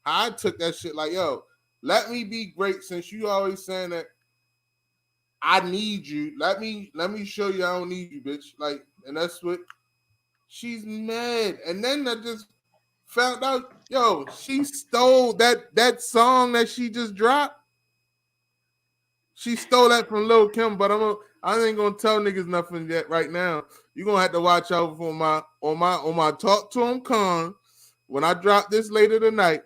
how I took that shit. Like, yo. Let me be great since you always saying that I need you. Let me show you I don't need you, bitch. Like, and that's what she's mad. And then I just found out, yo, she stole that song that she just dropped. She stole that from Lil Kim, but I ain't gonna tell niggas nothing yet right now. You're gonna have to watch out for on my Talk to Him con when I drop this later tonight.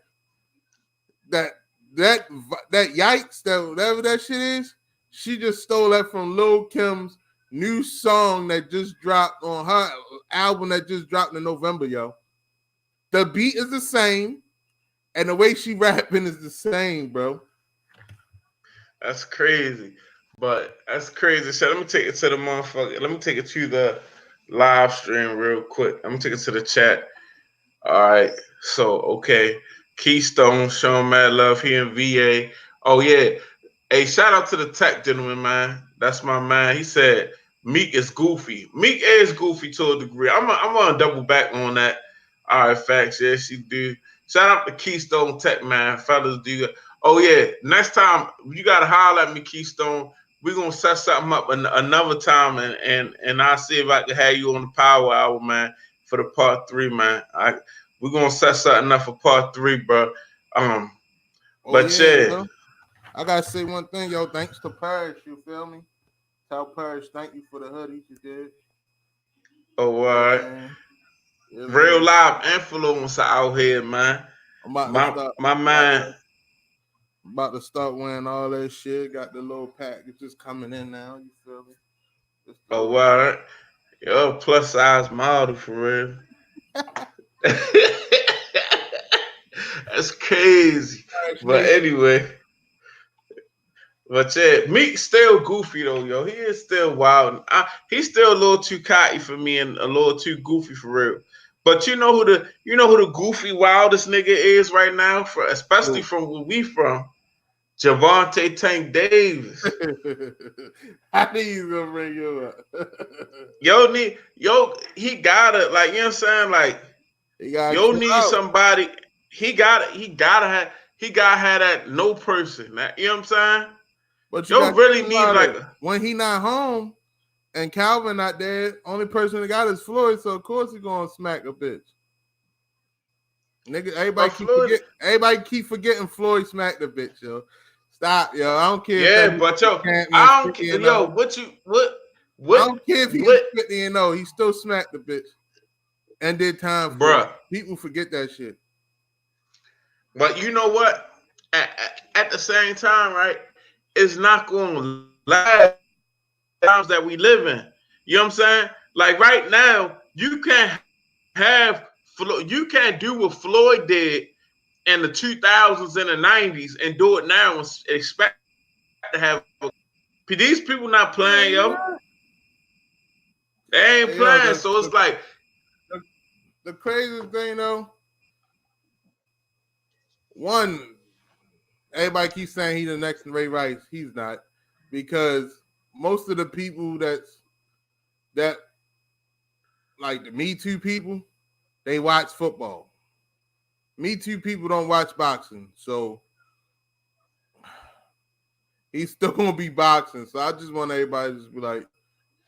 That yikes, that whatever that shit is, she just stole that from Lil Kim's new song that just dropped on her album that just dropped in November, yo. The beat is the same, and the way she rapping is the same, bro. That's crazy. But that's crazy. So let me take it to the motherfucker. Let me take it to the live stream real quick. I'm gonna take it to the chat. All right. So okay. Keystone showing mad love here in VA. Oh yeah. Hey, shout out to the tech gentleman, man. That's my man. He said Meek is goofy. Meek is goofy to a degree. I'm gonna double back on that. All right, facts. Yes, you do. Shout out to Keystone Tech, man. Fellas, do you? Oh yeah. Next time you gotta holler at me, Keystone. We're gonna set something up another time, and I'll see if I can have you on the Power Hour, man, for the part 3, man. We're gonna set something up for part 3, bro. But yeah. Bro. I gotta say one thing, yo. Thanks to Parish, you feel me? Tell Parish thank you for the hoodie you did. Oh, all right. Yeah, real live influencer out here, man. My man. I'm about to start wearing all that shit. Got the little package just coming in now. You feel me? Oh, all right. Yo, plus size model for real. That's crazy. But Nation. anyway, but yeah, Meek still goofy though, yo. He is still wild. He's still a little too cocky for me and a little too goofy for real. But you know who the goofy wildest nigga is right now, for especially from where we from, Javante Tank Davis. I knew you was gonna bring you up. He gotta, like, you know what I'm saying, like, He got yo chill need out. somebody. He gotta have that no person. You know what I'm saying? But you Yo got to really think need about like it. When he not home and Calvin not there, only person that got is Floyd, so of course he gonna smack a bitch. Nigga, everybody keep forgetting Floyd smacked the bitch, yo. Stop, yo. I don't care if Yeah, that but yo, can't man I don't 50 care. and Yo, 0. I what, don't care if he's what, 50 and 0. He still smacked the bitch and did time for it. bruh? People forget that shit. But you know what? At the same time, right? It's not going to last times that we live in. You know what I'm saying? Like right now, you can't do what Floyd did in the 2000s and the 90s and do it now and expect to have. These people not playing, yo. They ain't Hey, yo, playing, so it's like, the craziest thing though, one, everybody keeps saying he's the next Ray Rice. He's not, because most of the people that like the Me Too people, they watch football. Me Too people don't watch boxing, so he's still gonna be boxing. So I just want everybody to just be like,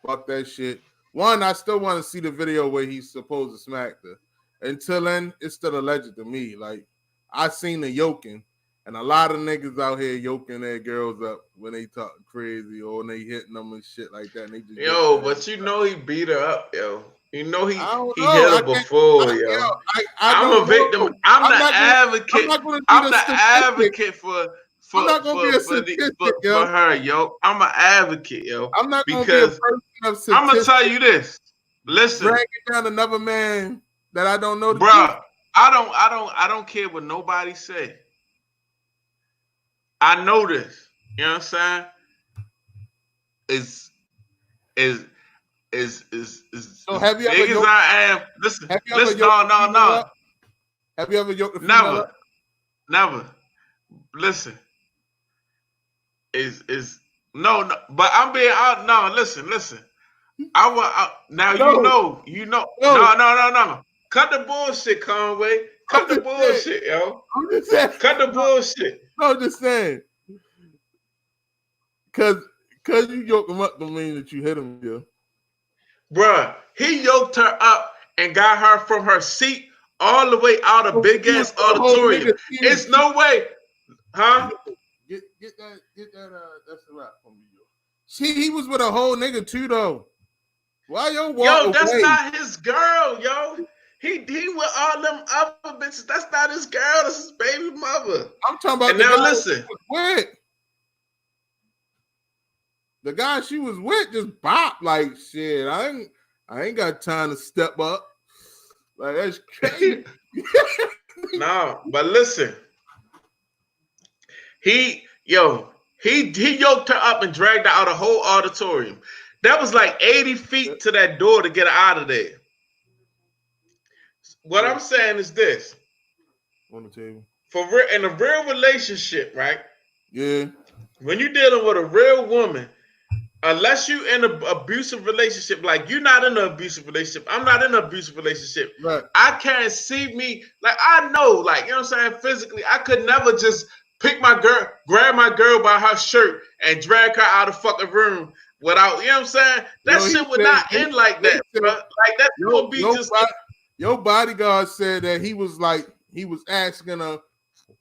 fuck that shit. One, I still want to see the video where he's supposed to smack her. Until then, it's still alleged to me. Like, I seen the yoking, and a lot of niggas out here yoking their girls up when they talk crazy or when they hitting them and shit like that. And they just yo, but he beat her up, yo. He I don't he know. hit her before, yo. I I'm a don't victim. know. I'm not gonna be I'm the the statistic. advocate for I'm for not gonna be for a for, the, statistic, for yo. her, yo. I'm an advocate, yo, I'm not gonna be a because person of I'm gonna tell statistics you this. Listen, dragging down another man that I don't know the truth. bruh, I don't care what nobody say. I know this. You know what I'm saying? Is is is So as have you ever big as yoked? I am. Listen, Have you ever listen. yoked No, a no, female no. up? Have you ever yoked a female Never, up? never. Listen, is no, no. But I'm being out. No, listen. Now No, no. No, no, no, no. Cut the bullshit, Conway. I'm Cut the just saying. bullshit, yo. I'm just saying. Cut the bullshit, No, I'm just saying. Cause you yoke him up don't mean that you hit him, yo. bruh. He yoked her up and got her from her seat all the way out of big He was ass the whole auditorium. nigga team. It's no way, huh? Get that that's the rap from you. He was with a whole nigga too though. Why yo walk Yo, that's away? not his girl, yo. He with all them other bitches. That's not his girl. That's his baby mother. I'm talking about And the now guy listen, she was with. The guy she was with just bop like shit. I ain't got time to step up. Like that's crazy. no, but listen, he yoked her up and dragged her out of the whole auditorium. That was like 80 feet to that door to get her out of there. What I'm saying is this: on the table. in a real relationship, right? Yeah. When you're dealing with a real woman, unless you in an abusive relationship, like you're not in an abusive relationship, I'm not in an abusive relationship. Right. I can't see me, like, I know, like, you know what I'm saying, physically, I could never just pick my girl, grab my girl by her shirt and drag her out of the fucking room without, you know what I'm saying? That shit would not end like that, bro. Like, that's gonna be just. Your bodyguard said that he was asking her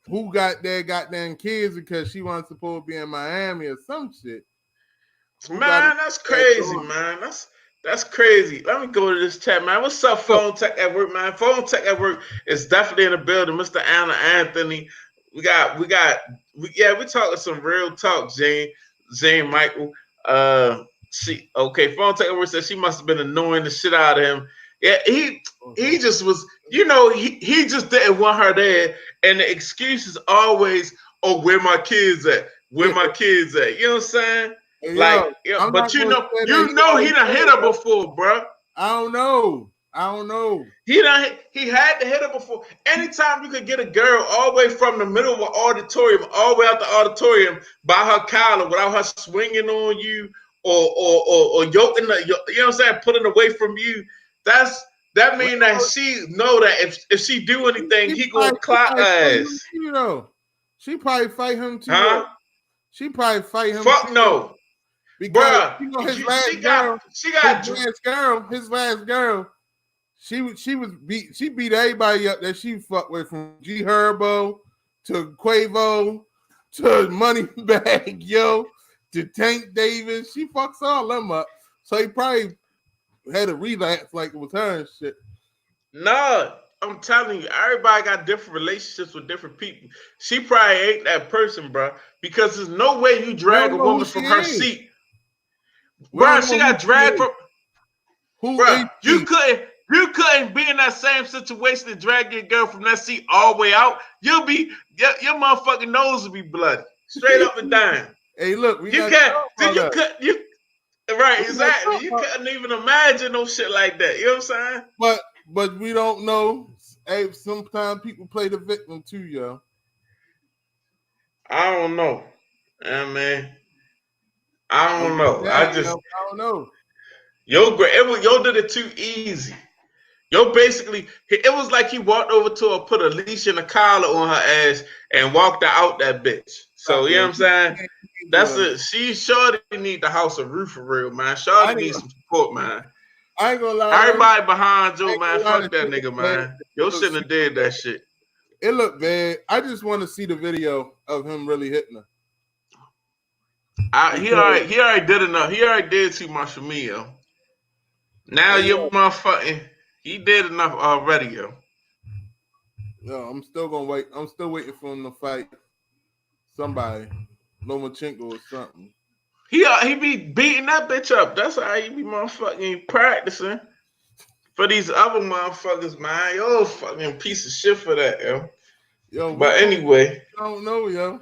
who got their goddamn kids because she wasn't supposed to be in Miami or some shit. Man, that's crazy, man. That's crazy. Let me go to this chat, man. What's up, Phone Tech at Work, man? Phone Tech at Work is definitely in the building. Mr. Anna Anthony. We talking some real talk, Zane Michael. Phone takeover said she must have been annoying the shit out of him. Yeah, he just was, he just didn't want her there, and the excuse is always, oh, where my kids at? Where my kids at? You know what I'm saying? Hey, like, yo, but he done hit her before, bro. I don't know. He had to hit her before. Anytime you could get a girl all the way from the middle of an auditorium, all the way out the auditorium by her collar without her swinging on you or yoking the, you know what I'm saying, putting away from you. That means that she know that if she do anything, he gonna clock her ass. She probably fight him too. Huh? She probably fight him. Fuck no. Because bruh, his last girl. She beat everybody up that she fucked with, from G Herbo to Quavo to Moneybag Yo to Tank Davis. She fucks all them up. So he probably had a relapse like it was her and shit. No, I'm telling you, everybody got different relationships with different people. She probably ain't that person, bro. Because there's no way you drag a woman from her seat. Bro, she got dragged from. Bro, you couldn't be in that same situation and drag your girl from that seat all the way out. Your motherfucking nose will be bloody, straight up and down. Hey, look, right, exactly. You couldn't even imagine no shit like that. You know what I'm saying? But we don't know. Hey, sometimes people play the victim too, yo. I don't know. Man. I don't know. I don't know. Yo did it too easy. Yo, basically, it was like he walked over to her, put a leash and a collar on her ass, and walked her out that bitch. So, you know what I'm saying? That's it. She sure didn't need the house of roof for real, man. Sure needs some support, man. I ain't gonna lie. Everybody behind Joe, man. Fuck that nigga, man. Yo shouldn't have did that shit. It looked bad. I just want to see the video of him really hitting her. He already did enough. He already did too much for me, yo. Now you're motherfucking. He did enough already, yo. No, I'm still gonna wait. I'm still waiting for him to fight somebody, Lomachenko or something. He be beating that bitch up. That's how he be motherfucking practicing for these other motherfuckers, man. Yo, fucking piece of shit for that, yo. But anyway, I don't know, yo.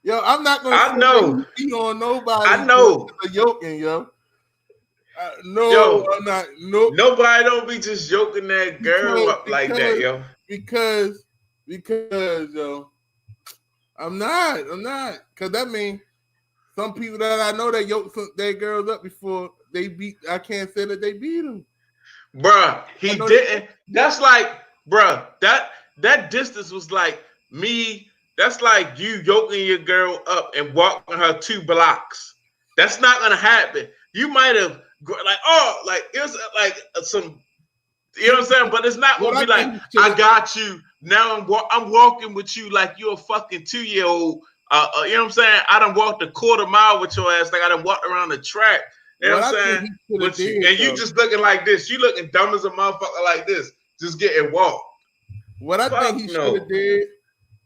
Yo, I'm not gonna. I know. Beat on nobody. I know. Yoking, yo. No, I'm not. Nope. Nobody don't be just yoking that girl up like that, yo. Because, yo, I'm not. Because that means some people that I know that yoked their girls up before they beat. I can't say that they beat them. Bruh, he didn't. That's like, bruh, that distance was like me. That's like you yoking your girl up and walking her 2 blocks. That's not gonna happen. You might have it was like some, you know what I'm saying? But it's not gonna be like, I got you. Now I'm walking with you like you're a fucking 2-year-old. You know what I'm saying? I done walked a quarter mile with your ass. Like I done walked around the track. You know what I'm saying? You just looking like this. You looking dumb as a motherfucker like this. Just getting walked. What I think he should have did.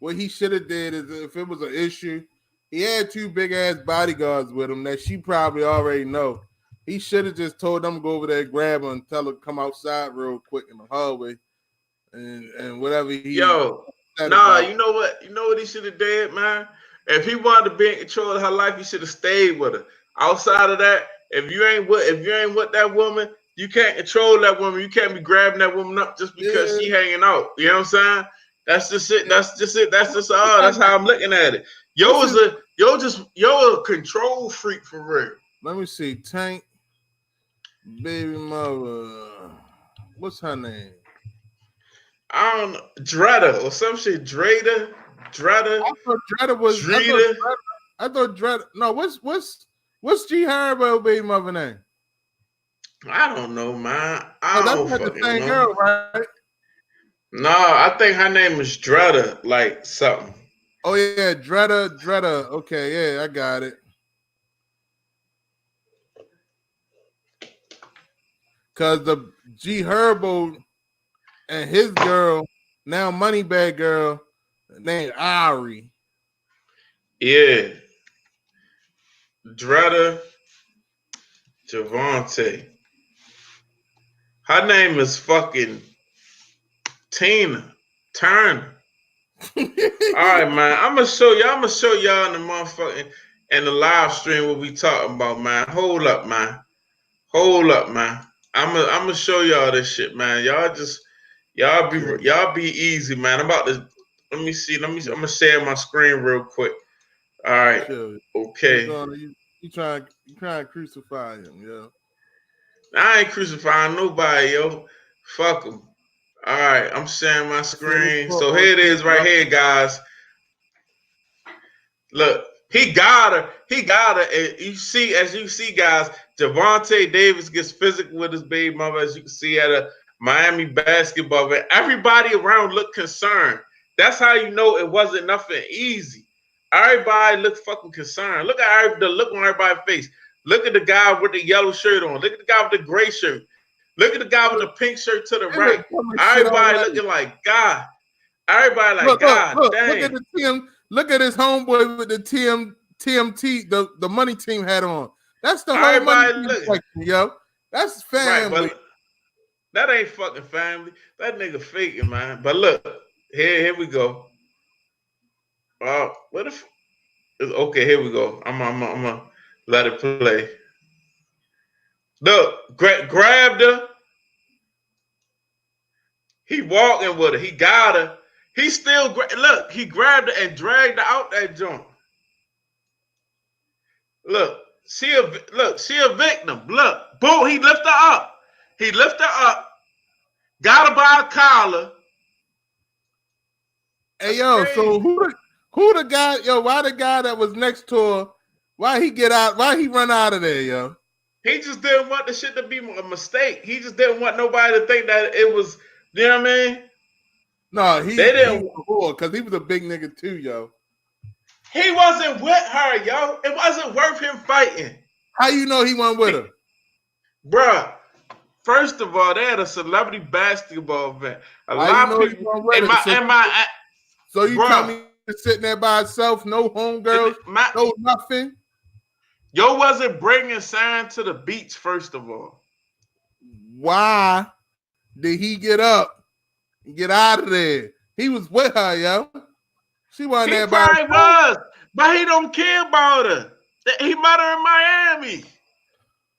What he should have did is, if it was an issue, he had 2 big ass bodyguards with him that she probably already know. He should have just told them to go over there, grab her, and tell her to come outside real quick in the hallway, and whatever he. You know what? You know what he should have did, man. If he wanted to be in control of her life, he should have stayed with her. Outside of that, if you ain't with that woman, you can't control that woman. You can't be grabbing that woman up just because she hanging out. You know what I'm saying? That's just it. That's just it. That's just all. That's how I'm looking at it. Yo a control freak for real. Let me see. Tank baby mother. What's her name? I don't know. Dretta or some shit. Dretta. I thought Dretta was. Dretta. I thought Dretta. No, what's G Herbo baby mother name? I don't know, man. I don't that's fucking the same know. Girl, right? No, I think her name is Dretta, like something. Oh yeah, Dretta. Okay, yeah, I got it. Cause the G Herbo and his girl, now Moneybag girl, named Ari. Yeah. Dretta. Javante. Her name is fucking Tina Turner. All right, man. I'm gonna show y'all in the motherfucking in the live stream what we talking about, man. Hold up, man. I'm gonna show y'all this shit, man. Y'all be easy, man. I'm about to let me see. I'm gonna share my screen real quick. All right. Chill. Okay. You trying to crucify him, yeah. I ain't crucifying nobody, yo. Fuck them. All right, I'm sharing my screen. So here it is right here, guys. Look, he got her. And you see, guys, Javante Davis gets physical with his baby mother, as you can see at a Miami basketball event. Everybody around looked concerned. That's how you know it wasn't nothing easy. Everybody looked fucking concerned. Look at the look on everybody's face. Look at the guy with the yellow shirt on. Look at the guy with the gray shirt. Look at the guy with the pink shirt to the right. Everybody looking like God. Everybody like God. Dang. Look at his homeboy with the TMT, the money team hat on. That's the whole money team section, yo. That's family. Right, that ain't fucking family. That nigga faking, man. But look, here we go. What if? Okay, here we go. I'm gonna let it play. Look, grabbed her. He walking with her. He got her. He still look. He grabbed her and dragged her out that joint. Look, she a victim. Look, boom. He lift her up. Got her by a collar. Hey, yo. Crazy. So who the guy? Yo, why the guy that was next to her? Why he get out? Why he run out of there, yo? He just didn't want the shit to be a mistake. He just didn't want nobody to think that it was. You know what I mean? No, they didn't, because he was a big nigga too, yo. He wasn't with her, yo. It wasn't worth him fighting. How you know he wasn't with her? Bruh, first of all, they had a celebrity basketball event. A lot of people. So you tell me sitting there by himself, no homegirls, no nothing? Yo wasn't bringing Sam to the beach, first of all. Why did he get up? Get out of there. He was with her, yo. She wasn't there by herself. He was, but he don't care about her. He met her in Miami.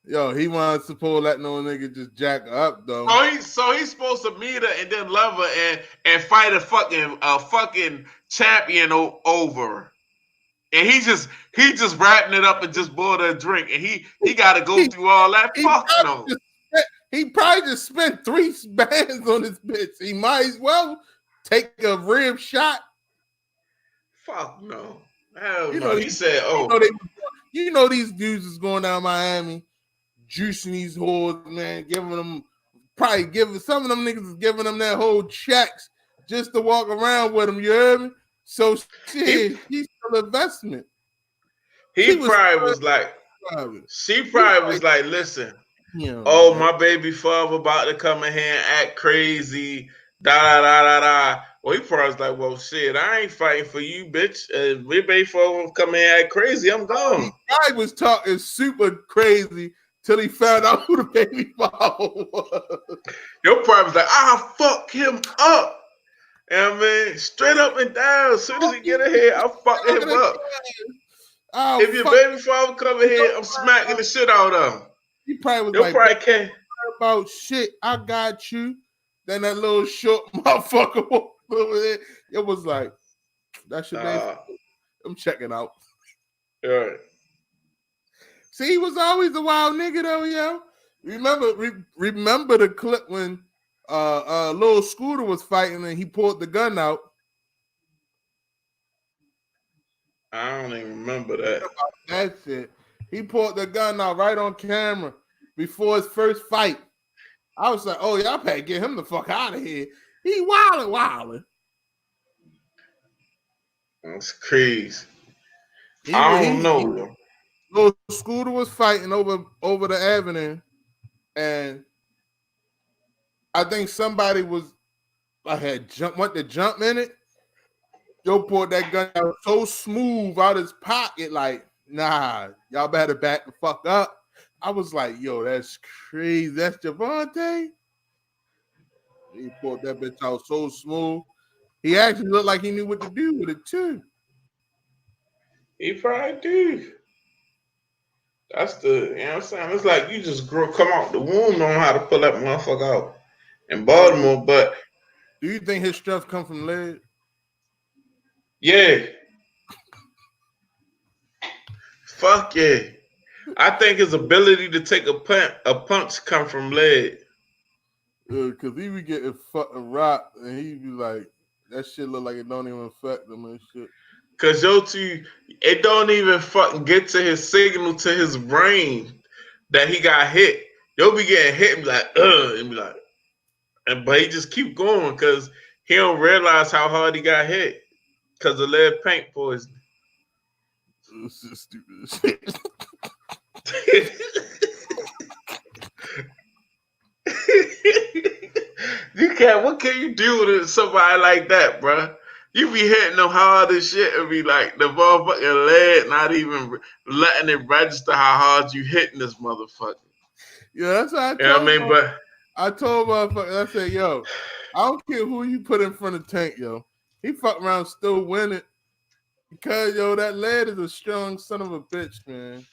Yo, he wants to pull that no nigga just jack up though. So he's supposed to meet her and then love her and fight a fucking champion over her. And he just wrapping it up and just bought her a drink, and he got to go through all that. Fuck no. He probably just spent 3 bands on his bitch. He might as well take a rib shot. Fuck no. Hell no. He said, You know these dudes is going down Miami, juicing these whores, man, some of them niggas is giving them their whole checks just to walk around with them, you heard me? So shit, he's still investment. She probably was like, listen, my baby father about to come in here and act crazy, da. Well, he probably was like, well, shit, I ain't fighting for you, bitch. My baby father come in and act crazy, I'm gone. He probably was talking super crazy till he found out who the baby father was. Your probably was like, I'll fuck him up. You know what I mean? Straight up and down. As soon as he get in here, I'll fuck him up. If your baby father come in here, I'm smacking the shit out of him. He probably was can't about shit. I got you. Then that little short motherfucker over there. It was like, that shit. I'm checking out. All right. See, he was always a wild nigga though, yo. Remember the clip when Lil Scooter was fighting and he pulled the gun out. I don't even remember that. That's it. He pulled the gun out right on camera before his first fight. I was like, oh, y'all better get him the fuck out of here. He wildin'. That's crazy. I don't know. Lil Scooter was fighting over the avenue, and I think somebody went to jump in it. Yo pulled that gun out so smooth out his pocket, like, nah, y'all better back the fuck up. I was like, yo, that's crazy. That's Javante. He pulled that bitch out so smooth. He actually looked like he knew what to do with it too. He probably do. That's the, you know what I'm saying? It's like you just come out the womb knowing how to pull that motherfucker out in Yo, Baltimore. But do you think his strength come from lead? yeah, fuck yeah. I think his ability to take a punch come from lead. Cause he be getting fucking rocked and he be like, that shit look like it don't even affect him and shit. Cause it don't even fucking get to his signal to his brain that he got hit. You'll be getting hit and be like, and be like, but he just keep going because he don't realize how hard he got hit because of lead paint poison. It's just stupid as shit. You can't. What can you do with somebody like that, bro? You be hitting them hard as shit and be like the motherfucking lead not even letting it register how hard you hitting this motherfucker. Yeah, that's what I You know what I told mean? him. But I told motherfucker, I said, yo, I don't care who you put in front of Tank, yo. He fuck around still winning. Because yo, that lead is a strong son of a bitch, man.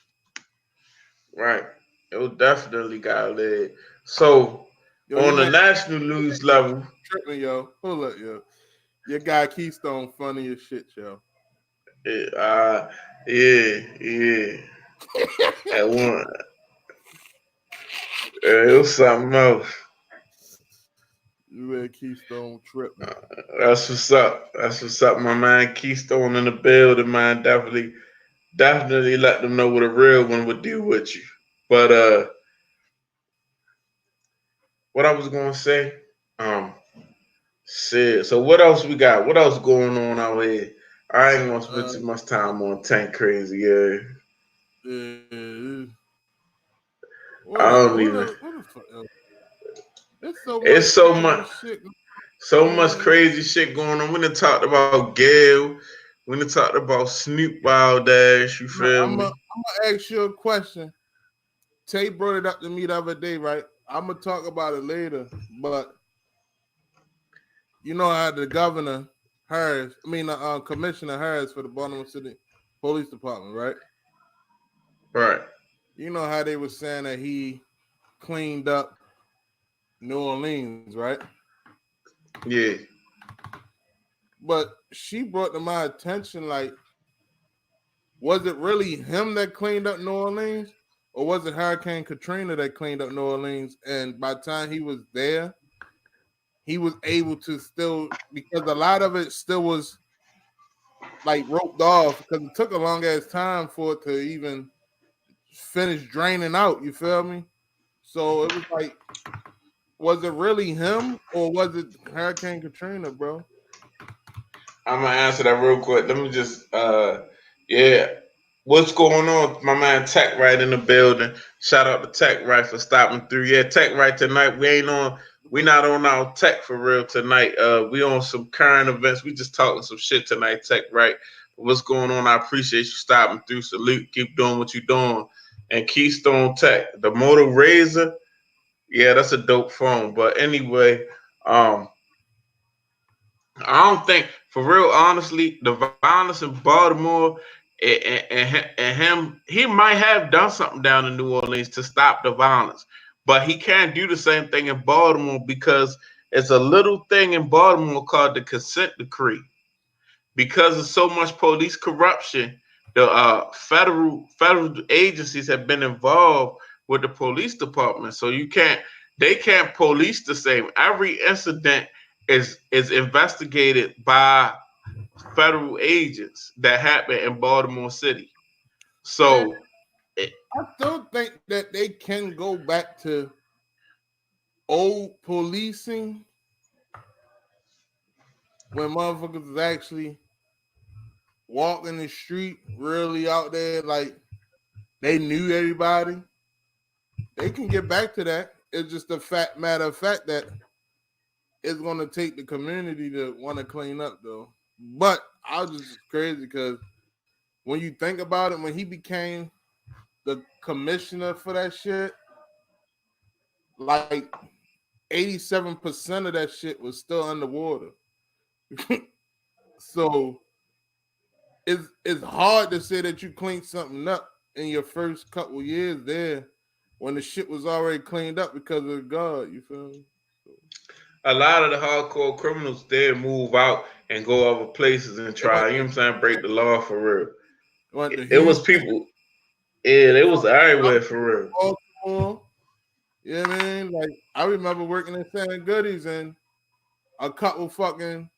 right, it definitely got lead. So Yo, your on the man national news level, tripping, yo. Hold up, yo. Your guy Keystone funny as shit, yo. yeah. At one, it was something else. You man Keystone tripping. That's what's up. That's what's up, my man. Keystone in the building, man. Definitely let them know what a real one would do with you. But what I was gonna say, um, shit. So what else we got? What else going on out here? I ain't gonna spend too much time on Tank Crazy. Yeah, I don't even. What the fuck else? There's so much It's crazy shit so going much on. crazy shit going on. We done talked about Gail. We done talked about Snoop Dash. You feel I'm me? gonna ask you a question. Tay brought it up to me the other day, right? I'm gonna talk about it later, but you know how the governor Harris, Commissioner Harris for the Baltimore City Police Department, right? Right. You know how they were saying that he cleaned up New Orleans, right? Yeah. But she brought to my attention, like, was it really him that cleaned up New Orleans? Or was it Hurricane Katrina that cleaned up New Orleans? And by the time he was there, he was able to still, because a lot of it still was like roped off because it took a long ass time for it to even finish draining out. You feel me? So it was like, was it really him or was it Hurricane Katrina, bro? I'm gonna answer that real quick. Let me just yeah. What's going on? My man Tech Right in the building. Shout out to Tech Right for stopping through. Yeah, Tech Right tonight. We not on our tech for real tonight. We on some current events. We just talking some shit tonight, Tech Right. What's going on? I appreciate you stopping through. Salute. Keep doing what you're doing. And Keystone Tech, the Moto Razor. Yeah, that's a dope phone. But anyway, I don't think, for real, honestly, the violence in Baltimore and him, he might have done something down in New Orleans to stop the violence, but he can't do the same thing in Baltimore because it's a little thing in Baltimore called the consent decree. Because of so much police corruption, the federal agencies have been involved with the police department, so they can't police the same. Every incident is investigated by federal agents that happen in Baltimore City. Man, So I still think that they can go back to old policing when motherfuckers is actually walking the street, really out there, like they knew everybody. They can get back to that. It's just a matter of fact that it's going to take the community to want to clean up, though. But I was just crazy because when you think about it, when he became the commissioner for that shit, like 87% of that shit was still underwater. So it's hard to say that you cleaned something up in your first couple years there when the shit was already cleaned up because of God. You feel me? A lot of the hardcore criminals did move out and go other places and They try, went you know to, what I'm saying, break the law for real. went to It was Houston, people, yeah, it was everywhere for real. Baltimore. You know what I mean? Like I remember working in San Goodies and a couple fucking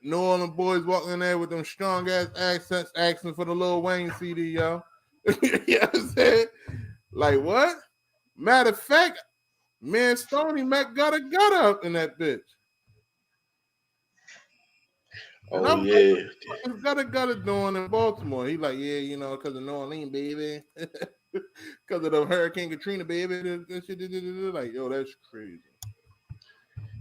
New Orleans boys walking in there with them strong ass accents asking for the Lil Wayne CD, yo. You know what I'm saying? Like what? Matter of fact, man, Stoney Mac got a gut up in that bitch. And Oh I'm like, yeah. what the got a doing in Baltimore? He like, yeah, you know, because of New Orleans, baby. Because of the Hurricane Katrina, baby. Like, yo, that's crazy.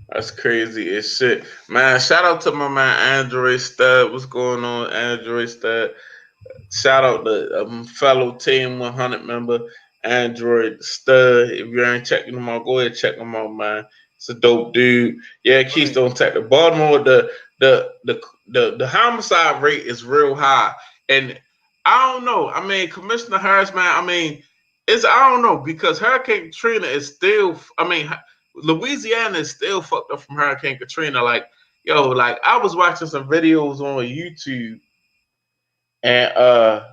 That's crazy as shit. Man, shout out to my man Android Stud. What's going on, Android Stud? Shout out to fellow Team 100 member, Android Stud. If you ain't checking him out, go ahead and check him out, man. It's a dope dude. Yeah, Right. Keystone Tech. The Baltimore, the homicide rate is real high. And I don't know. I mean, Commissioner Harris, man, I mean, I don't know, because Hurricane Katrina is still, I mean, Louisiana is still fucked up from Hurricane Katrina. Like, yo, like I was watching some videos on YouTube and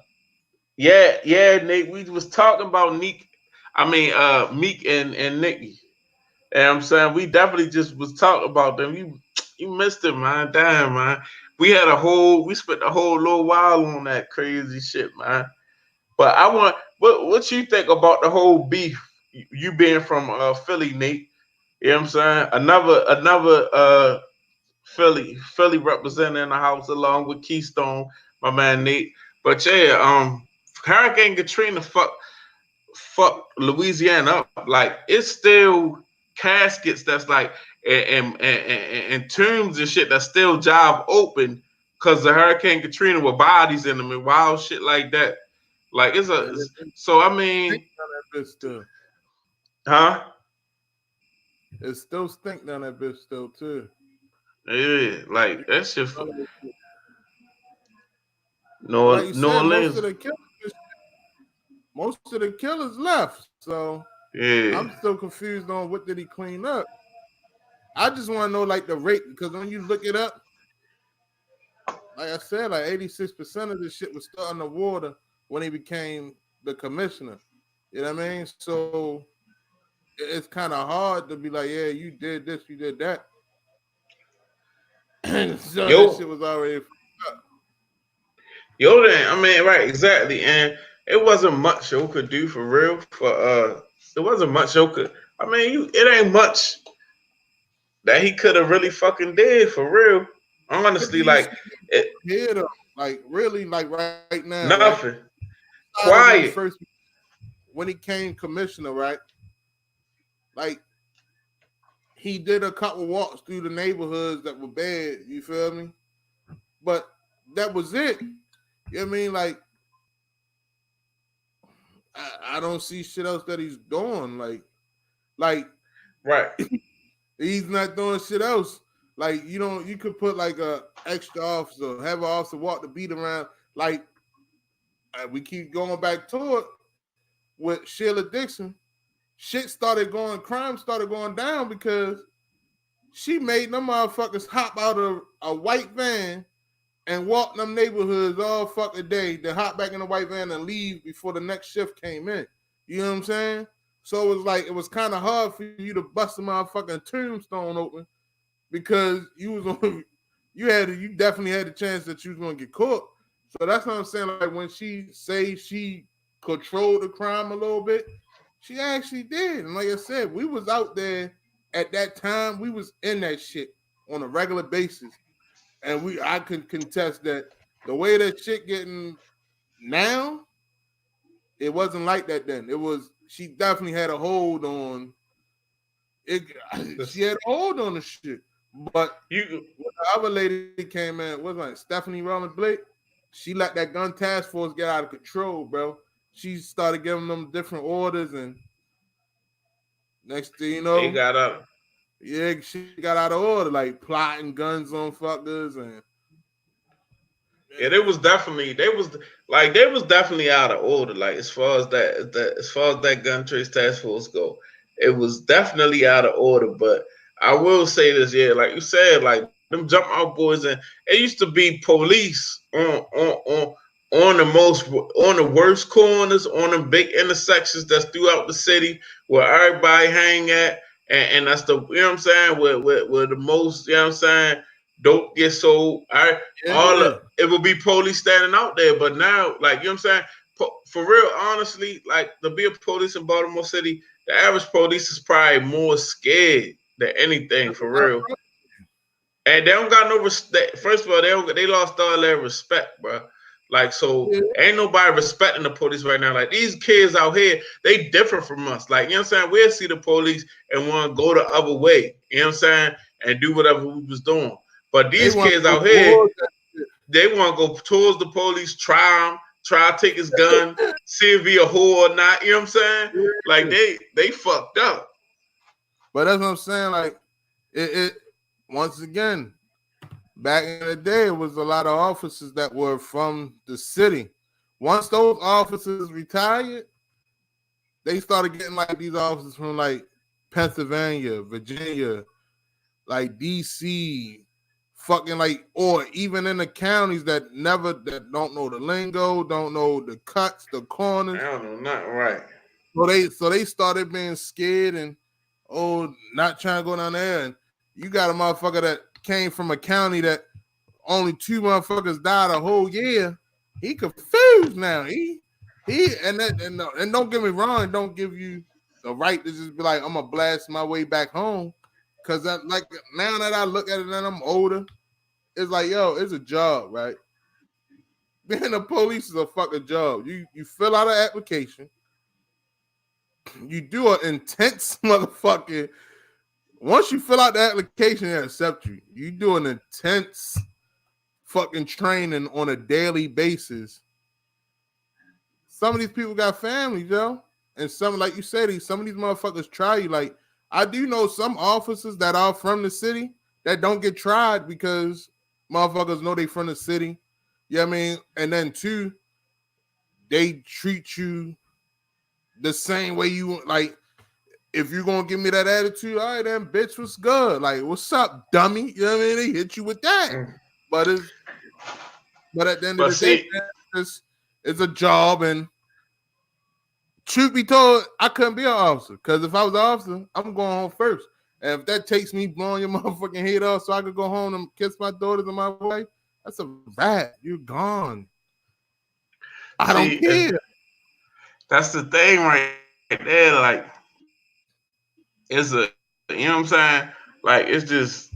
Nick, we was talking about Meek and Nicki. And I'm saying we definitely just was talking about them. You missed it, man. Damn, man. We spent a whole little while on that crazy shit, man. But I want what you think about the whole beef, you being from Philly, Nate. You know what I'm saying? Another Philly representing in the house along with Keystone, my man Nate. But yeah, Hurricane Katrina fuck Louisiana up. Like it's still caskets that's like and tombs and shit that still job open because the Hurricane Katrina with bodies in them and wild shit like that. Like And so I stink mean, down that bitch still. huh? It still stink down that bitch still too. Yeah, like that shit. But like you New said, Orleans. most of the killers left. So Yeah. I'm still confused on what did he clean up. I just want to know like the rate because when you look it up, like I said, like 86% of this shit was still underwater when he became the commissioner. You know what I mean? So it's kind of hard to be like, yeah, you did this, you did that. So that Yo, shit was already. I mean, right, exactly. And it wasn't much Yo could do for real. It wasn't much Yo could. I mean, it ain't much that he could have really fucking did for real. What do Honestly, you like see it, here though? Like really, like right now, right? nothing. Out of Quiet. when he came commissioner, right? Like he did a couple walks through the neighborhoods that were bad. You feel me? But that was it. You know what I mean? Like I don't see shit else that he's doing. Like Right. he's not doing shit else. Like you could put like a extra officer, have an officer walk the beat around. Like we keep going back to it with Sheila Dixon. Crime started going down because she made them motherfuckers hop out of a white van and walk them neighborhoods all fucking day, then hop back in the white van and leave before the next shift came in. You know what I'm saying? So it was kind of hard for you to bust a motherfucking tombstone open because you definitely had the chance that you was gonna get caught. So that's what I'm saying. Like when she controlled the crime a little bit, she actually did. And like I said, we was out there at that time. We was in that shit on a regular basis, and I could contest that the way that shit getting now, it wasn't like that then. She definitely had a hold on it. She had a hold on the shit, but You when the other lady came in, was like Stephanie Rollins Blake. She let that gun task force get out of control, bro. she started giving them different orders, and next thing you He know, got up. yeah, she got out of order, like plotting guns on fuckers, and Yeah, they was definitely out of order. Like as far as that gun trace task force go, it was definitely out of order. But I will say this, yeah, like you said, like them jump out boys, and it used to be police on the worst corners, on the big intersections that's throughout the city where everybody hang at, and that's the, you know what I'm saying, where the most, you know what I'm saying, dope gets sold. yeah, It will be police standing out there. But now, like, you know what I'm saying? For real, honestly, like, to be a police in Baltimore City, the average police is probably more scared than anything, for real. And they don't got no respect. First of all, they lost all their respect, bro. Like, so yeah. ain't nobody respecting the police right now. Like, these kids out here, they different from us. Like, you know what I'm saying? We'll see the police and want to go the other way. You know what I'm saying? And do whatever we was doing. But They these want kids to go out here, towards that shit. they want to go towards the police, try to take his gun, see if he a whore or not. You know what I'm saying? Like, Yeah. they fucked up. But that's what I'm saying. Like it once again, back in the day, it was a lot of officers that were from the city. Once those officers retired, they started getting like these officers from like Pennsylvania, Virginia, like DC, fucking like, or even in the counties that don't know the lingo, don't know the cuts, the I corners. don't know, nothing right. So they started being scared and not trying to go down there. And you got a motherfucker that came from a county that only 2 motherfuckers died a whole year. He confused now. And don't get me wrong, it don't give you the right to just be like, I'm gonna blast my way back home. Cause that, like, now that I look at it and I'm older, it's like, yo, it's a job, right? Being a police is a fucking job. You fill out an application, you do an intense motherfucking. Once you fill out the application, they accept you. You do an intense fucking training on a daily basis. Some of these people got families, yo. And some, like you said, some of these motherfuckers try you. Like, I do know some officers that are from the city that don't get tried because motherfuckers know they from the city. You know what I mean? And then two, they treat you the same way you like. If you're gonna give me that attitude, all right, then, bitch, what's good? Like, what's up, dummy? You know what I mean? They hit you with that. But at the end of the day, man, it's a job, and truth be told, I couldn't be an officer because if I was an officer, I'm going home first. And if that takes me blowing your motherfucking head off so I could go home and kiss my daughters and my wife, that's a wrap. You're gone. I don't care. That's the thing right there. Like, it's a, you know what I'm saying? Like, it's just,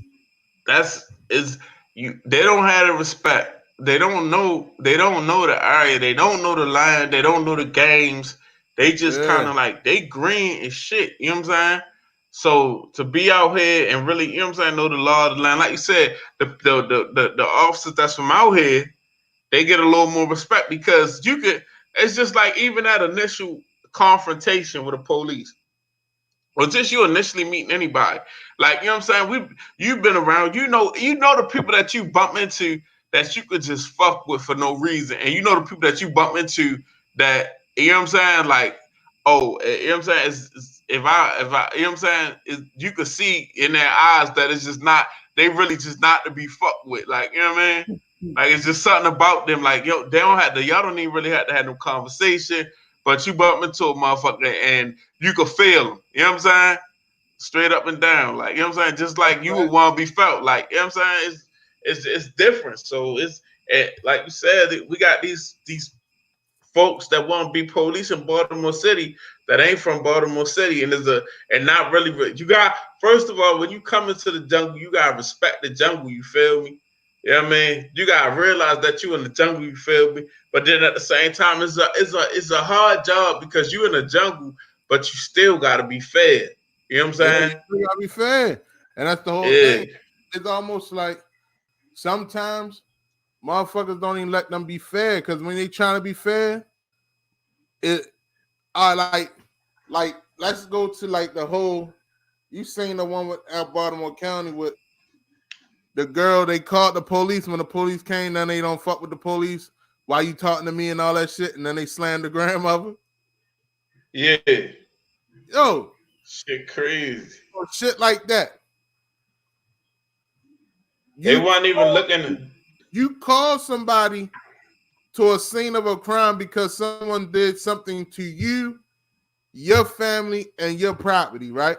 they don't have the respect. They don't know the area. They don't know the line. They don't know the games. They just kind of like, they green as shit. You know what I'm saying? So to be out here and really, you know what I'm saying, know the law of the land. Like you said, the officers that's from out here, they get a little more respect because it's just like even that initial confrontation with the police. Or just you initially meeting anybody. Like, you know what I'm saying? You've been around, you know the people that you bump into that you could just fuck with for no reason. And you know the people that you bump into that, you know what I'm saying? Like, oh, you know what I'm saying? If I, you know what I'm saying? You could see in their eyes that it's just not, they really just not to be fucked with. Like, you know what I mean? Like, it's just something about them. Like, yo, y'all don't even really have to have no conversation, but you bump into a motherfucker and you could feel them. You know what I'm saying? Straight up and down. Like, you know what I'm saying? Just like you would want to be felt. Like, you know what I'm saying? It's different. So like you said, we got these folks that want to be police in Baltimore City that ain't from Baltimore City, and not really. You got, first of all, when you come into the jungle, you gotta respect the jungle. You feel me? You know what I mean? You gotta realize that you in the jungle. You feel me? But then at the same time, it's a hard job because you in the jungle, but you still gotta be fed. You know what I'm saying? Yeah, you gotta be fair, and that's the whole thing. It's almost like sometimes motherfuckers don't even let them be fair because when they trying to be fair, it like let's go to like the whole. You seen the one with Baltimore County with the girl? They called the police when the police came. Then they don't fuck with the police. Why you talking to me and all that shit? And then they slammed the grandmother. Yeah. Yo, Shit crazy. Shit like that. They weren't even looking. You call somebody to a scene of a crime because someone did something to you, your family, and your property, right?